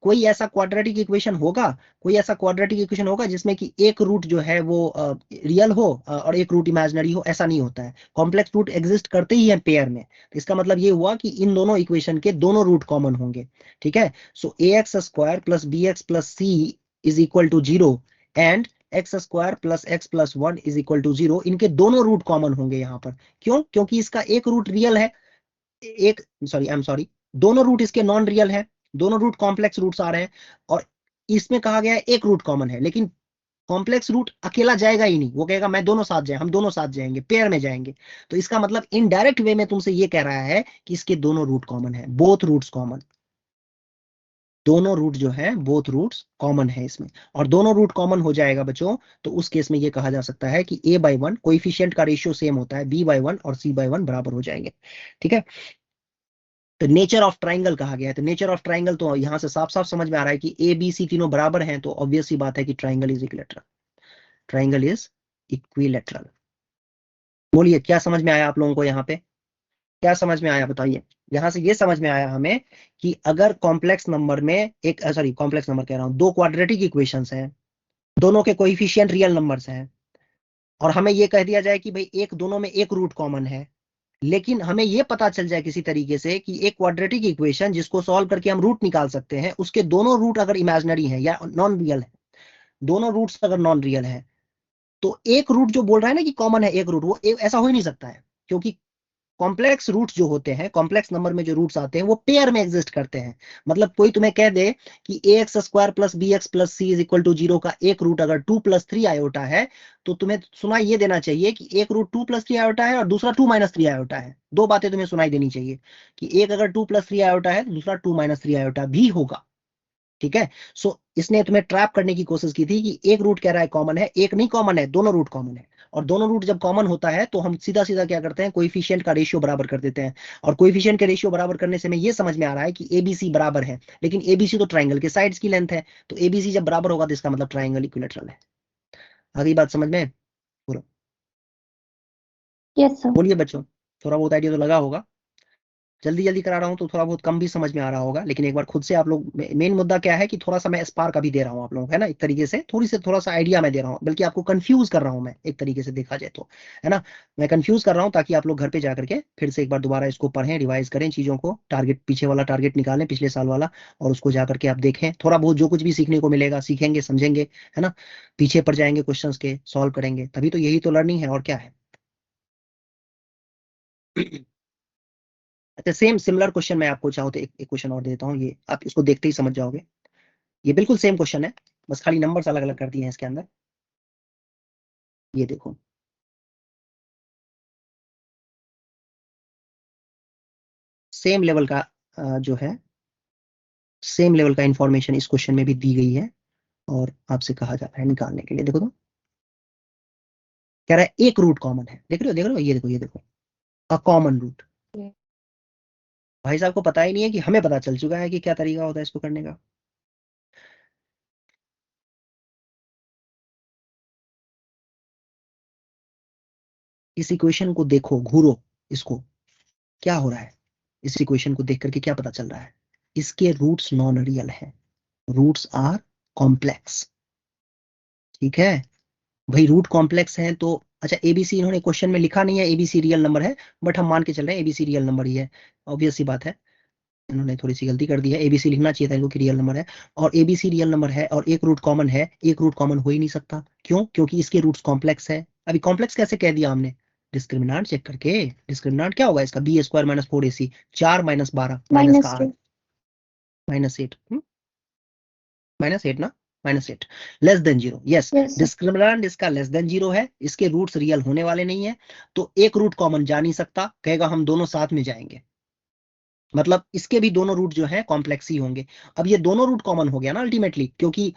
कोई ऐसा क्वाड्रेटिक इक्वेशन होगा, कोई ऐसा क्वाड्रेटिक इक्वेशन होगा जिसमें कि एक रूट जो है वो रियल हो और एक रूट इमेजिनरी हो, ऐसा नहीं होता है। कॉम्प्लेक्स रूट एग्जिस्ट करते ही हैं पेयर में, तो इसका मतलब ये हुआ कि इन दोनों इक्वेशन के दोनों रूट कॉमन होंगे, ठीक है। So a x square plus B x plus C is equal to 0 and x square plus x plus 1 is equal to 0, इनके दोनों रूट कॉमन होंगे यहाँ पर। क्यों? क्योंकि इसका एक रूट रियल है, एक सॉरी आई एम सॉरी, दोनों रूट इसके नॉन रियल है, दोनों रूट कॉम्प्लेक्स रूट्स आ रहे हैं, और इसमें कहा गया है एक रूट कॉमन है, लेकिन कॉम्प्लेक्स रूट अकेला जाएगा ही नहीं, वो कहेगा मैं दोनों साथ जाए, हम दोनों साथ जाएंगे, पेयर में जाएंगे। तो इसका मतलब इनडायरेक्ट वे में तुमसे ये कह रहा है कि इसके दोनों रूट कॉमन है, बोथ रूट्स कॉमन, दोनों रूट जो है बोथ रूट्स कॉमन है इसमें। और दोनों रूट कॉमन हो जाएगा बच्चों, तो उस केस में ये कहा जा सकता है कि a/1 कोएफिशिएंट का रेशियो सेम होता है, b/1 और c/1 बराबर हो जाएंगे, ठीक है। तो नेचर ऑफ ट्राइंगल कहा गया है, तो नेचर ऑफ ट्राइंगल तो यहां से साफ साफ समझ में आ रहा है कि ए बी सी तीनों बराबर हैं, तो ऑब्वियस सी बात है कि triangle is equilateral, triangle is equilateral. बोलिए क्या समझ में आया आप लोगों को, यहाँ पे क्या समझ में आया बताइए। यहां से ये समझ में आया हमें कि अगर कॉम्प्लेक्स नंबर में एक सॉरी कॉम्प्लेक्स नंबर कह रहा हूं, दो क्वाड्रेटिक इक्वेशंस हैं, दोनों के कोएफिशिएंट रियल नंबर्स हैं, और हमें ये कह दिया जाए कि भाई एक दोनों में एक रूट कॉमन है, लेकिन हमें यह पता चल जाए किसी तरीके से कि एक क्वाड्रेटिक इक्वेशन जिसको सॉल्व करके हम रूट निकाल सकते हैं, उसके दोनों रूट अगर इमेजिनरी है या नॉन रियल है, दोनों रूट्स अगर नॉन रियल है, तो एक रूट जो बोल रहा है ना कि कॉमन है एक रूट, वो ऐसा हो ही नहीं सकता है, क्योंकि कॉम्प्लेक्स रूट्स जो होते हैं, कॉम्प्लेक्स नंबर में जो रूट्स आते हैं वो पेयर में एग्जिस्ट करते हैं। मतलब कोई तुम्हें कह दे कि a x square plus B x plus C is equal to 0 का एक रूट अगर 2 + 3 आयोटा है, तो तुम्हें सुनाई ये देना चाहिए कि एक रूट 2 + 3 आयोटा है और दूसरा 2 - 3 आयोटा है। दो बातें तुम्हें सुनाई देनी चाहिए कि एक अगर 2 + 3 आयोटा है तो दूसरा 2 - 3 आयोटा भी होगा, ठीक है। सो इसने तुम्हें ट्रैप करने की कोशिश की थी कि एक रूट कह रहा है कॉमन है, एक नहीं कॉमन है, दोनों रूट कॉमन है। और दोनों रूट जब कॉमन होता है तो हम सीधा सीधा क्या करते हैं, कोएफिशिएंट का रेशियो बराबर कर देते हैं, और कोएफिशिएंट के रेशियो बराबर करने से हमें ये समझ में आ रहा है कि एबीसी बराबर है, लेकिन एबीसी तो ट्राइंगल के साइड्स की लेंथ है, तो एबीसी जब बराबर होगा तो इसका मतलब ट्राइंगल इक्विलेटरल है। आगे बात समझ में पूरा? Yes sir. बोलिए बच्चों, थोड़ा बहुत आइडिया तो लगा होगा, जल्दी जल्दी करा रहा हूं तो थोड़ा बहुत कम भी समझ में आ रहा होगा, लेकिन एक बार खुद से आप लोग, मेन मुद्दा क्या है कि थोड़ा सा मैं स्पार्क अभी दे रहा हूं आप लोगों को, है ना, एक तरीके से थोड़ा सा आइडिया मैं दे रहा हूं, बल्कि आपको कंफ्यूज कर रहा हूं मैं, एक तरीके से देखा जाए तो, है ना। मैं कंफ्यूज कर रहा हूं ताकि आप लोग घर पे जाकर के फिर से एक बार दोबारा इसको पढ़ें, रिवाइज करें चीजों को, टारगेट पीछे वाला टारगेट निकालें पिछले साल वाला, और उसको जाकर के आप देखें, थोड़ा बहुत जो कुछ भी सीखने को मिलेगा सीखेंगे समझेंगे, है ना, पीछे पड़ जाएंगे क्वेश्चंस के, सॉल्व करेंगे, तभी तो यही तो लर्निंग है, और क्या है। अच्छा, सेम सिमिलर क्वेश्चन मैं आपको चाहूँ तो एक क्वेश्चन और देता हूँ, ये आप इसको देखते ही समझ जाओगे, ये बिल्कुल सेम क्वेश्चन है, बस खाली नंबर्स अलग अलग कर दिए हैं इसके अंदर। ये देखो, सेम लेवल का जो है, सेम लेवल का इंफॉर्मेशन इस क्वेश्चन में भी दी गई है, और आपसे कहा जा रहा है निकालने के लिए। देखो तो कह रहा है एक रूट कॉमन है, देख रहे हो, ये देखो अ कॉमन रूट। भाई साहब को पता ही नहीं है कि हमें पता चल चुका है कि क्या तरीका होता है इसको करने का। इस इक्वेशन को देखो, घूरो इसको, क्या हो रहा है, इस इक्वेशन को देख करके क्या पता चल रहा है, इसके रूट्स नॉन रियल है, रूट्स आर कॉम्प्लेक्स, ठीक है। भाई रूट कॉम्प्लेक्स हैं तो अच्छा, एबीसी इन्होंने क्वेश्चन में लिखा नहीं है एबीसी रियल नंबर है, बट हम मान के चल रहे हैं एबीसी रियल नंबर ही है, ऑब्वियस सी बात है। इन्होंने थोड़ी सी गलती कर दी है, एबीसी लिखना चाहिए था इनको कि रियल नंबर है, और एबीसी रियल नंबर है और एक रूट कॉमन है, एक रूट कॉमन हो ही नहीं सकता। क्यों? क्योंकि इसके रूट्स कॉम्प्लेक्स है। अभी कॉम्प्लेक्स कैसे कह दिया हमने? डिस्क्रिमिनांट चेक करके। डिस्क्रिमिनांट क्या होगा इसका? B square minus 4ac, 4 minus 12 minus का 8 -2. माइनस 8 माइनस 8 ना, minus 8 less than 0। Yes, Yes, sir. Discriminant इसका लेस देन 0 है, इसके रूट्स रियल होने वाले नहीं है, तो एक रूट कॉमन जा नहीं सकता, कहेगा हम दोनों साथ में जाएंगे, मतलब इसके भी दोनों रूट जो है कॉम्प्लेक्स ही होंगे। अब ये दोनों रूट कॉमन हो गया ना अल्टीमेटली, क्योंकि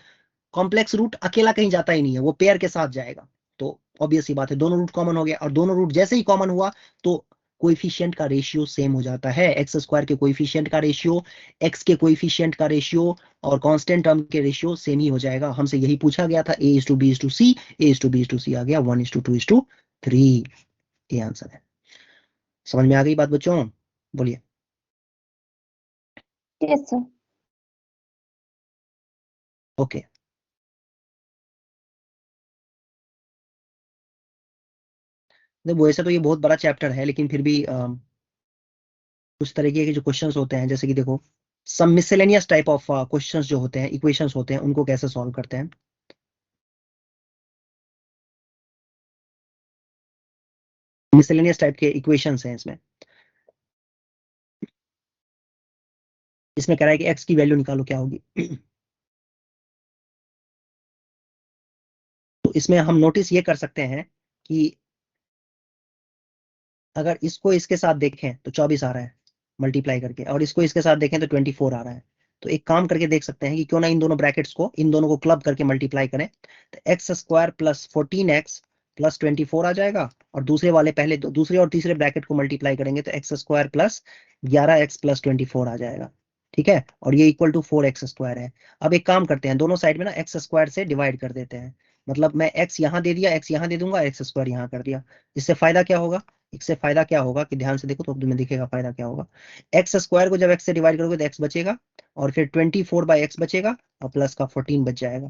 कॉम्प्लेक्स रूट अकेला कहीं जाता ही नहीं है, वो पेयर के साथ जाएगा। तो ऑब्वियस सी बात है, दोनों रूट कॉमन हो गया, और दोनों रूट जैसे ही कॉमन हुआ तो कोएफिशिएंट का रेशियो सेम हो जाता है। एक्स स्क्वायर के कोएफिशिएंट का रेशियो, एक्स के कोएफिशिएंट का रेशियो और कांस्टेंट टर्म के रेशियो सेम ही हो जाएगा। हमसे यही पूछा गया था, A:B:C, A:2B:C आ गया 1:2:3। ये आंसर है। समझ में आ गई बात बच्चों? बोलिए। Yes, sir. ओके, देखो वैसे तो ये बहुत बड़ा चैप्टर है, लेकिन फिर भी कुछ तरीके के जो क्वेश्चंस होते हैं, जैसे कि देखो सम मिसलेनियस टाइप ऑफ क्वेश्चंस जो होते हैं, इक्वेशंस होते हैं, उनको कैसे सॉल्व करते हैं। मिसलेनियस टाइप के इक्वेशंस हैं इसमें। इसमें कह रहा है कि एक्स की वैल्यू निकालो, क्या होगी। तो इसमें हम नोटिस ये कर सकते हैं कि अगर इसको इसके साथ देखें तो 24 आ रहा है मल्टीप्लाई करके, और इसको इसके साथ देखें तो 24 आ रहा है। तो एक काम करके देख सकते हैं कि क्यों ना इन दोनों ब्रैकेट्स को, इन दोनों को क्लब करके मल्टीप्लाई करें, तो x square plus 14x plus 24 आ जाएगा, और दूसरे वाले पहले दूसरे और तीसरे ब्रैकेट को मल्टीप्लाई करेंगे तो x square plus 11x plus 24 आ जाएगा। ठीक है, और ये इक्वल टू 4x स्क्वायर है। अब एक काम करते हैं, दोनों साइड में ना एक्स स्क्वायर से डिवाइड कर देते हैं, मतलब मैं x यहाँ दे दिया, x यहाँ दे दूंगा, एक्स स्क्वायर यहाँ कर दिया। इससे फायदा क्या होगा? इससे फायदा क्या होगा कि ध्यान से देखो तो तुम्हें दिखेगा फायदा क्या होगा। एक्स स्क्वायर को जब एक्स से डिवाइड करोगे तो एक्स बचेगा, और फिर 24/x बचेगा, और प्लस का 14 बच जाएगा।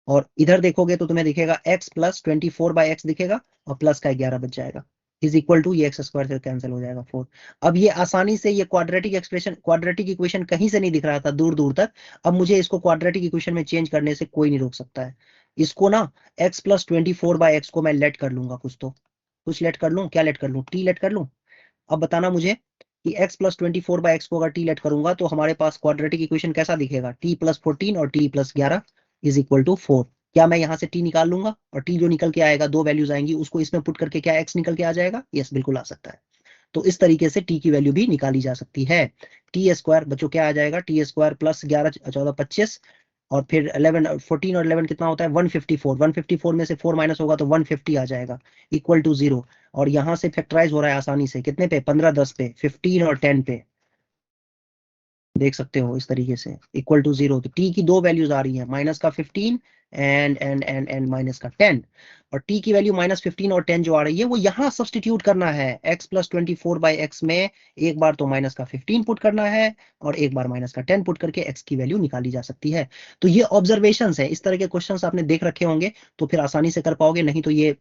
और इधर देखोगे तो तुम्हें दिखेगा x प्लस 24/x दिखेगा, और प्लस का 11 बच जाएगा, इज इक्वल टू ये एक्स स्क्वायर से कैंसिल हो जाएगा 4। अब ये आसानी से, ये क्वाड्रेटिक एक्सप्रेशन, क्वाड्रेटिक इक्वेशन कहीं से नहीं दिख रहा था दूर दूर तक, अब मुझे इसको क्वाड्रेटिक इक्वेशन में चेंज करने से कोई नहीं रोक सकता है। इसको ना x प्लस 24/x को मैं लेट कर लूंगा, कुछ लेट कर लूं, क्या लेट कर लूं? t लेट कर लूं। अब बताना मुझे कि x प्लस 24/x को अगर t लेट करूंगा तो हमारे पास क्वाड्रेटिक इक्वेशन कैसा दिखेगा? t प्लस 14 और t plus 11 is equal to 4। क्या मैं यहाँ से t निकाल लूंगा, और t जो निकल के आएगा, दो वैल्यूज आएंगी, उसको इसमें पुट करके क्या x निकल के आ जाएगा? यस, बिल्कुल आ सकता है। तो इस तरीके से t की वैल्यू भी निकाली जा सकती है। टी स्क्वायर बच्चों क्या आ जाएगा? टी स्क्वायर प्लस 11 14 25, और फिर 11 14 और 11 कितना होता है? 154। 154 में से 4 माइनस होगा तो 150 आ जाएगा, इक्वल टू 0। और यहां से फैक्टराइज हो रहा है आसानी से, कितने पे? 15 10 पे, 15 और 10 पे, देख सकते हो इस तरीके से, इक्वल टू 0। तो टी की दो वैल्यूज आ रही हैं, माइनस का 15 एंड माइनस का 10। और टी की वैल्यू -15 और 10 जो आ रही है, वो यहां सब्सटीट्यूट करना है। x प्लस 24/x में एक बार तो माइनस का 15 पुट करना है, और एक बार माइनस का 10 पुट करके x की वैल्यू निकाली जा सकती है। तो ये ऑब्जर्वेशंस है, इस तरह के क्वेश्चंस आपने देख रखे होंगे तो फिर आसानी से कर पाओगे, नहीं तो ये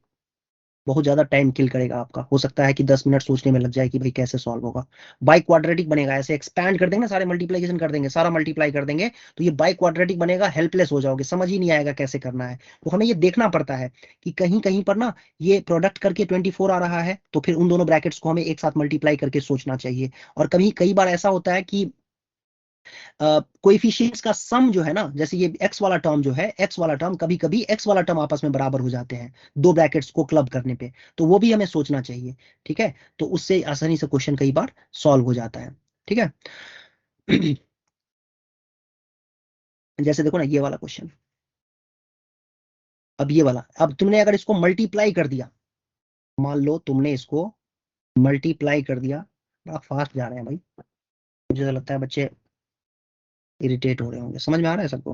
बहुत ज्यादा टाइम किल करेगा आपका। हो सकता है कि 10 मिनट सोचने में लग जाए कि भाई कैसे सॉल्व होगा। बाई क्वाड्रेटिक बनेगा, ऐसे एक्सपैंड कर देंगे ना, सारे मल्टीप्लिकेशन कर देंगे, सारा मल्टीप्लाई कर देंगे, तो ये बाई क्वाड्रेटिक बनेगा, हेल्पलेस हो जाओगे, समझ ही नहीं आएगा कैसे करना है। तो हमें ये देखना पड़ता है कि कहीं कहीं पर ना ये प्रोडक्ट करके 24 आ रहा है, तो फिर उन दोनों ब्रैकेट्स को हमें एक साथ मल्टीप्लाई करके सोचना चाहिए। और कभी कई बार ऐसा होता है कि कोएफिशिएंट्स का सम जो है ना, जैसे ये x वाला टर्म जो है, x वाला टर्म, कभी कभी x वाला टर्म आपस में बराबर हो जाते हैं दो ब्रैकेट्स को क्लब करने पे, तो वो भी हमें सोचना चाहिए। ठीक है, तो उससे आसानी से क्वेश्चन कई बार सॉल्व हो जाता है। ठीक है। जैसे देखो ना ये वाला क्वेश्चन, अब ये वाला, अब तुमने अगर इसको मल्टीप्लाई कर दिया, मान लो तुमने इसको मल्टीप्लाई कर दिया, बड़ा फास्ट जा रहे हैं भाई, मुझे तो लगता है बच्चे इरिटेट हो रहे होंगे। समझ में आ रहा है सबको?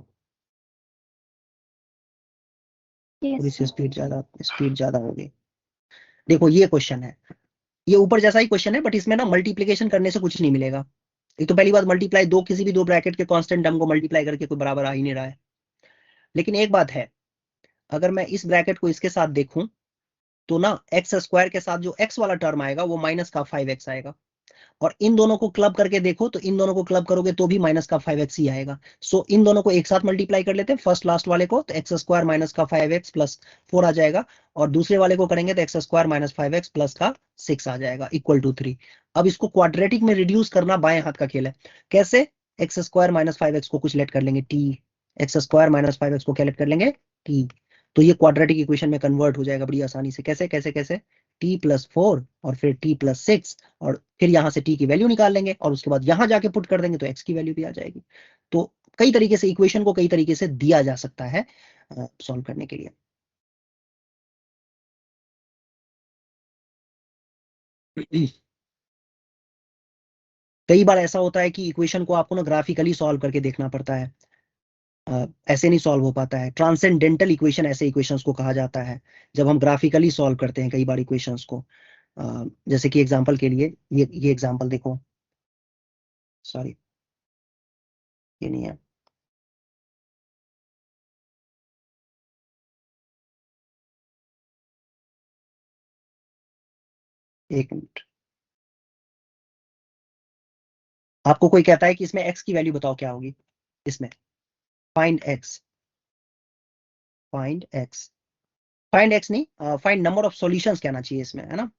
Yes, थोड़ी सी sir. स्पीड ज्यादा होगी। देखो ये क्वेश्चन है, ये ऊपर जैसा ही क्वेश्चन है, बट इसमें ना मल्टीप्लिकेशन करने से कुछ नहीं मिलेगा। एक तो पहली बात, मल्टीप्लाई दो किसी भी दो ब्रैकेट के कांस्टेंट टर्म को मल्टीप्लाई करके कोई बराबर आ ही नहीं रहा है। लेकिन एक बात है, अगर मैं इस ब्रैकेट को इसके साथ देखूं तो ना एक्स स्क्वायर के साथ जो एक्स वाला टर्म आएगा वो माइनस का 5x आएगा, और इन दोनों को क्लब करके देखो, तो इन दोनों को क्लब करोगे तो भी माइनस का 5x ही आएगा। सो इन दोनों को एक साथ मल्टीप्लाई कर लेते हैं, फर्स्ट लास्ट वाले को, तो एक्स स्क्वायर माइनस का 5x प्लस 4 आ जाएगा, और दूसरे वाले को करेंगे तो x square minus 5x plus का 6 आ जाएगा इक्वल टू 3। अब इसको क्वाड्रेटिक में रिड्यूस करना बाएं हाथ का खेल है। कैसे? एक्स स्क्वायर माइनस 5x को कुछ लेट कर लेंगे t, x square minus 5x को क्या लेट कर लेंगे t, तो ये क्वाड्रेटिक इक्वेशन में कन्वर्ट हो जाएगा बड़ी आसानी से। कैसे कैसे कैसे? t प्लस 4 और फिर t प्लस 6, और फिर यहां से t की वैल्यू निकाल लेंगे और उसके बाद यहां जाके पुट कर देंगे तो x की वैल्यू भी आ जाएगी। तो कई तरीके से इक्वेशन को कई तरीके से दिया जा सकता है सॉल्व करने के लिए। कई बार ऐसा होता है कि इक्वेशन को आपको ना ग्राफिकली सॉल्व करके देखना पड़ता है, ऐसे नहीं सॉल्व हो पाता है। ट्रांसेंडेंटल इक्वेशन ऐसे इक्वेशंस को कहा जाता है, जब हम ग्राफिकली सॉल्व करते हैं कई बार इक्वेशंस को। जैसे कि एग्जांपल के लिए ये एग्जांपल देखो, सॉरी ये नहीं है, एक मिनट। आपको कोई कहता है कि इसमें x की वैल्यू बताओ क्या होगी, इसमें find x, find x, find x नहीं, फाइंड नंबर ऑफ सॉल्यूशंस कहना चाहिए इसमें, है ना।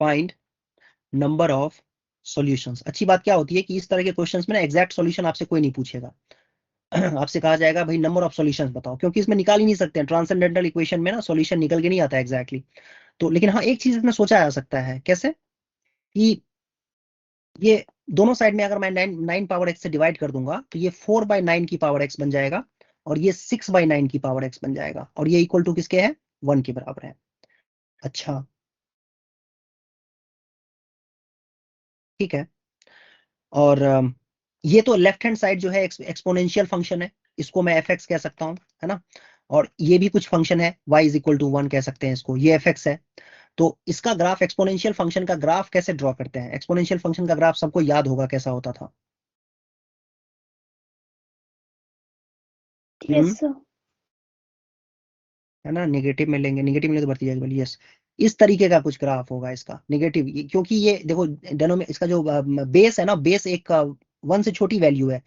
Find number of solutions. अच्छी बात क्या होती है कि इस तरह के क्वेश्चंस में ना एग्जैक्ट सॉल्यूशन आपसे कोई नहीं पूछेगा। आपसे कहा जाएगा भाई नंबर ऑफ सॉल्यूशंस बताओ, क्योंकि इसमें निकाल ही नहीं सकते हैं, ट्रांसेंडेंटल इक्वेशन में ना सॉल्यूशन निकल के नहीं आता एग्जैक्टली। तो लेकिन हाँ एक चीज इसमें सोचा जा सकता है, कैसे कि ये दोनों साइड में अगर मैं 9 पावर x से डिवाइड कर दूंगा तो ये 4/9 की पावर x बन जाएगा, और ये 6/9 की पावर x बन जाएगा, और ये इक्वल टू किसके है? 1 के बराबर है। अच्छा ठीक है। और ये तो लेफ्ट हैंड साइड जो है एक्सपोनेंशियल फंक्शन है, इसको मैं fx कह सकता हूं, है ना। और ये भी कुछ फंक्शन है y इज इक्वल टू 1 कह सकते हैं इसको, ये fx है। तो इसका ग्राफ, एक्सपोनेंशियल फंक्शन का ग्राफ कैसे ड्रॉ करते हैं? एक्सपोनेंशियल फंक्शन का ग्राफ सबको याद होगा कैसा होता था। Yes, sir. है ना, नेगेटिव में लेंगे, नेगेटिव में तो बढ़ती जाएगी वैल्यू, यस। इस तरीके का कुछ ग्राफ होगा इसका नेगेटिव, क्योंकि ये देखो इसका जो बेस है ना, बेस एक 1 से छोटी वैल्यू है,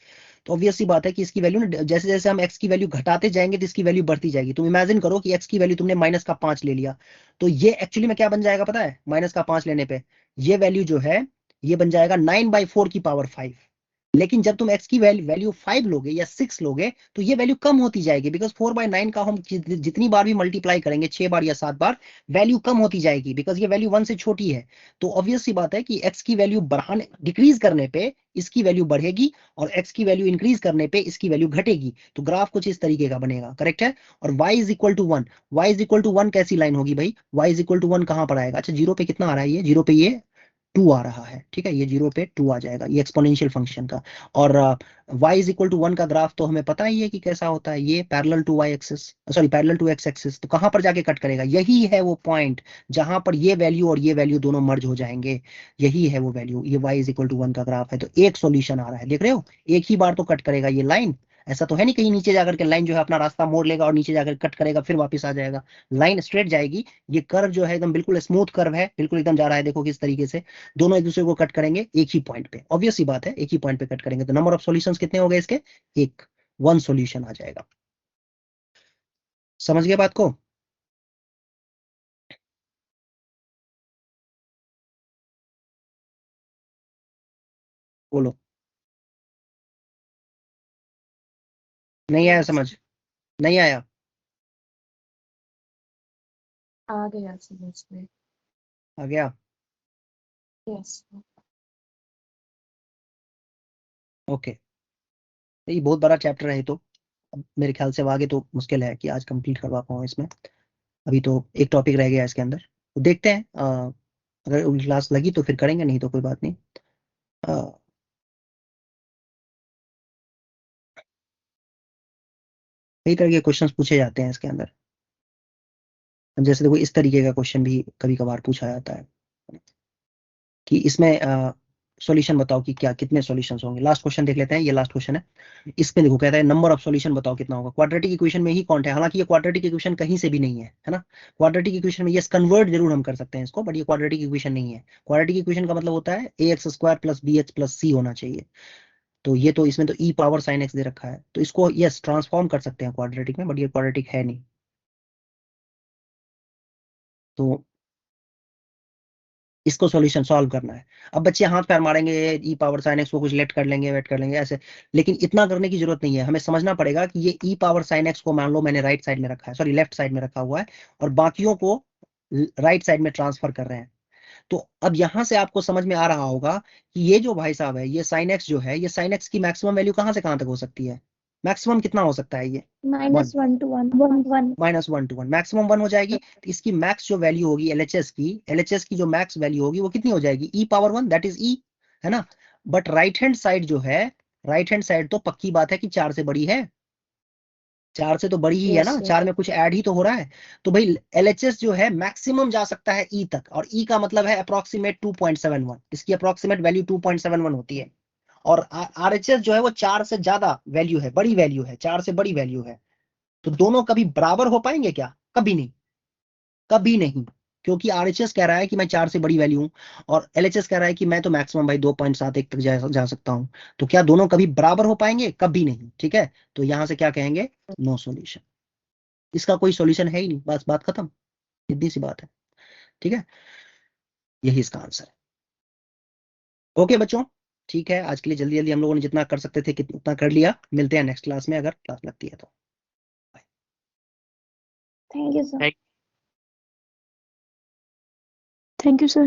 तो ऑब्वियस सी बात है कि इसकी वैल्यू ना जैसे जैसे हम x की वैल्यू घटाते जाएंगे तो इसकी वैल्यू बढ़ती जाएगी। तुम इमेजिन करो कि x की वैल्यू तुमने -5 ले लिया, तो ये एक्चुअली में क्या बन जाएगा पता है? -5 लेने पे ये वैल्यू जो है ये बन जाएगा 9/4 की पावर 5। लेकिन जब तुम x की वैल्यू 5 लोगे या 6 लोगे तो ये वैल्यू कम होती जाएगी, बिकॉज 4/9 का हम जितनी बार भी मल्टीप्लाई करेंगे, 6 बार या 7 बार, वैल्यू कम होती जाएगी, बिकॉज ये वैल्यू 1 से छोटी है। तो ऑब्वियस सी बात है कि x की वैल्यू बढ़ाने, डिक्रीज करने पे इसकी वैल्यू बढ़ेगी, और x की वैल्यू इंक्रीज करने पे इसकी वैल्यू घटेगी। तो ग्राफ कुछ इस तरीके का बनेगा, करेक्ट है। और y is equal to 1, y is equal to 1 कैसी लाइन होगी भाई? y इज इक्वल टू 1 कहां पर आएगा? अच्छा जीरो पे कितना आ रहा है? ये जीरो पे ये 2 आ रहा है, ठीक है, ये 0 पे 2 आ जाएगा, ये एक्सपोनेंशियल फंक्शन का। और y इज इक्वल टू 1 का ग्राफ तो हमें पता ही है कि कैसा होता है, ये parallel to y axis, sorry parallel to x axis. तो कहां पर जाके कट करेगा? यही है वो पॉइंट जहां पर ये वैल्यू और ये वैल्यू दोनों मर्ज हो जाएंगे, यही है वो वैल्यू। ये y इज इक्वल टू 1 का ग्राफ है, तो एक सॉल्यूशन आ रहा है, देख रहे हो, एक ही बार तो कट करेगा ये लाइन। ऐसा तो है नहीं कहीं नीचे जाकर के लाइन जो है अपना रास्ता मोड़ लेगा और नीचे जाकर कट करेगा फिर वापस आ जाएगा, लाइन स्ट्रेट जाएगी। ये कर्व जो है एकदम बिल्कुल स्मूथ कर्व है, बिल्कुल एकदम जा रहा है, देखो किस तरीके से दोनों एक दूसरे को कट करेंगे एक ही पॉइंट पे। ऑब्वियस सी बात है, एक ही पॉइंट पे कट करेंगे तो नंबर ऑफ सॉल्यूशंस कितने हो गए इसके? एक, 1 सॉल्यूशन आ जाएगा। समझ गए बात को? बोलो, नहीं आया समझ? नहीं आया? आ गया समझ में। आ गया? यस। ओके। ये बहुत बड़ा चैप्टर है, तो अब मेरे ख्याल से अब आगे तो मुश्किल है कि आज कंप्लीट करवा पाऊँ इसमें। अभी तो एक टॉपिक रह गया इसके अंदर, तो देखते हैं, अगर क्लास लगी तो फिर करेंगे, नहीं तो कोई बात नहीं। अ, कई तरह के क्वेश्चंस पूछे जाते हैं इसके अंदर, जैसे देखो इस तरीके का क्वेश्चन भी कभी कभार पूछा जाता है कि इसमें सॉल्यूशन बताओ कि क्या कितने सॉल्यूशंस होंगे। लास्ट क्वेश्चन देख लेते हैं, ये लास्ट क्वेश्चन है। इसमें देखो कहता है नंबर ऑफ सॉल्यूशन बताओ कितना होगा। क्वाड्रेटिक इक्वेशन में ही कौन है, हालांकि ये क्वाड्रेटिक इक्वेशन कहीं से भी नहीं है ना। क्वाड्रेटिक इक्वेशन में यस कन्वर्ट जरूर हम कर सकते हैं इसको, बट ये क्वाड्रेटिक इक्वेशन नहीं है। क्वाड्रेटिक इक्वेशन का मतलब होता है ax² + bx + c होना चाहिए। तो ये तो इसमें तो e पावर sin x दे रखा है, तो इसको यस ट्रांसफॉर्म कर सकते हैं क्वाड्रेटिक में, बट ये क्वाड्रेटिक है नहीं। तो इसको सॉल्यूशन सॉल्व करना है। अब बच्चे हाथ पैर मारेंगे, ई पावर साइन एक्स को कुछ लेट कर लेंगे, वेट कर लेंगे ऐसे, लेकिन इतना करने की जरूरत नहीं है। हमें समझना पड़ेगा कि ये ई पावर साइन एक्स को मान लो मैंने राइट साइड में रखा है, सॉरी लेफ्ट साइड में रखा हुआ है, और बाकियों को राइट साइड में ट्रांसफर कर रहे हैं। तो अब यहां से आपको समझ में आ रहा होगा कि ये जो भाई साहब है, ये साइन एक्स जो है, ये साइन एक्स की मैक्सिमम वैल्यू कहां से कहां तक हो सकती है। मैक्सिमम कितना हो सकता है ये, -1 to 1 1 1 -1 to 1, मैक्सिमम 1 हो जाएगी। तो इसकी मैक्स जो वैल्यू होगी एलएचएस की जो मैक्स वैल्यू होगी वो कितनी हो जाएगी, ई पावर 1, दैट इज ई, है ना। बट राइट हैंड साइड जो है, राइट हैंड साइड तो पक्की बात है कि 4 से बड़ी है, 4 से तो बड़ी ही है यस ना, सर। 4 में कुछ ऐड ही तो हो रहा है। तो भाई एलएचएस जो है मैक्सिमम जा सकता है ई तक, और ई का मतलब है अप्रोक्सीमेट 2.71, इसकी अप्रोक्सीमेट वैल्यू 2.71 होती है। और आरएचएस जो है वो 4 से ज्यादा वैल्यू है, बड़ी वैल्यू है, 4 से बड़ी वैल्यू है। तो दोनों कभी बराबर हो पाएंगे क्या, कभी नहीं, कभी नहीं। क्योंकि आरएचएस कह रहा है कि मैं 4 से बड़ी वैल्यू हूं, और एलएचएस कह रहा है कि मैं तो मैक्सिमम भाई 2.71 तक जा सकता हूं। तो क्या दोनों कभी बराबर हो पाएंगे, कभी नहीं, ठीक है। तो यहां से क्या कहेंगे, नो सॉल्यूशन, इसका कोई सॉल्यूशन है ही नहीं, बस बात खत्म, सीधी सी बात है, ठीक है। यही इसका आंसर है। ओके बच्चों, ठीक है, आज के लिए जल्दी जल्दी हम लोगों ने जितना कर सकते थे उतना कर लिया। मिलते हैं नेक्स्ट क्लास में, अगर क्लास लगती है तो। Thank you, sir. Thank- Thank you, sir.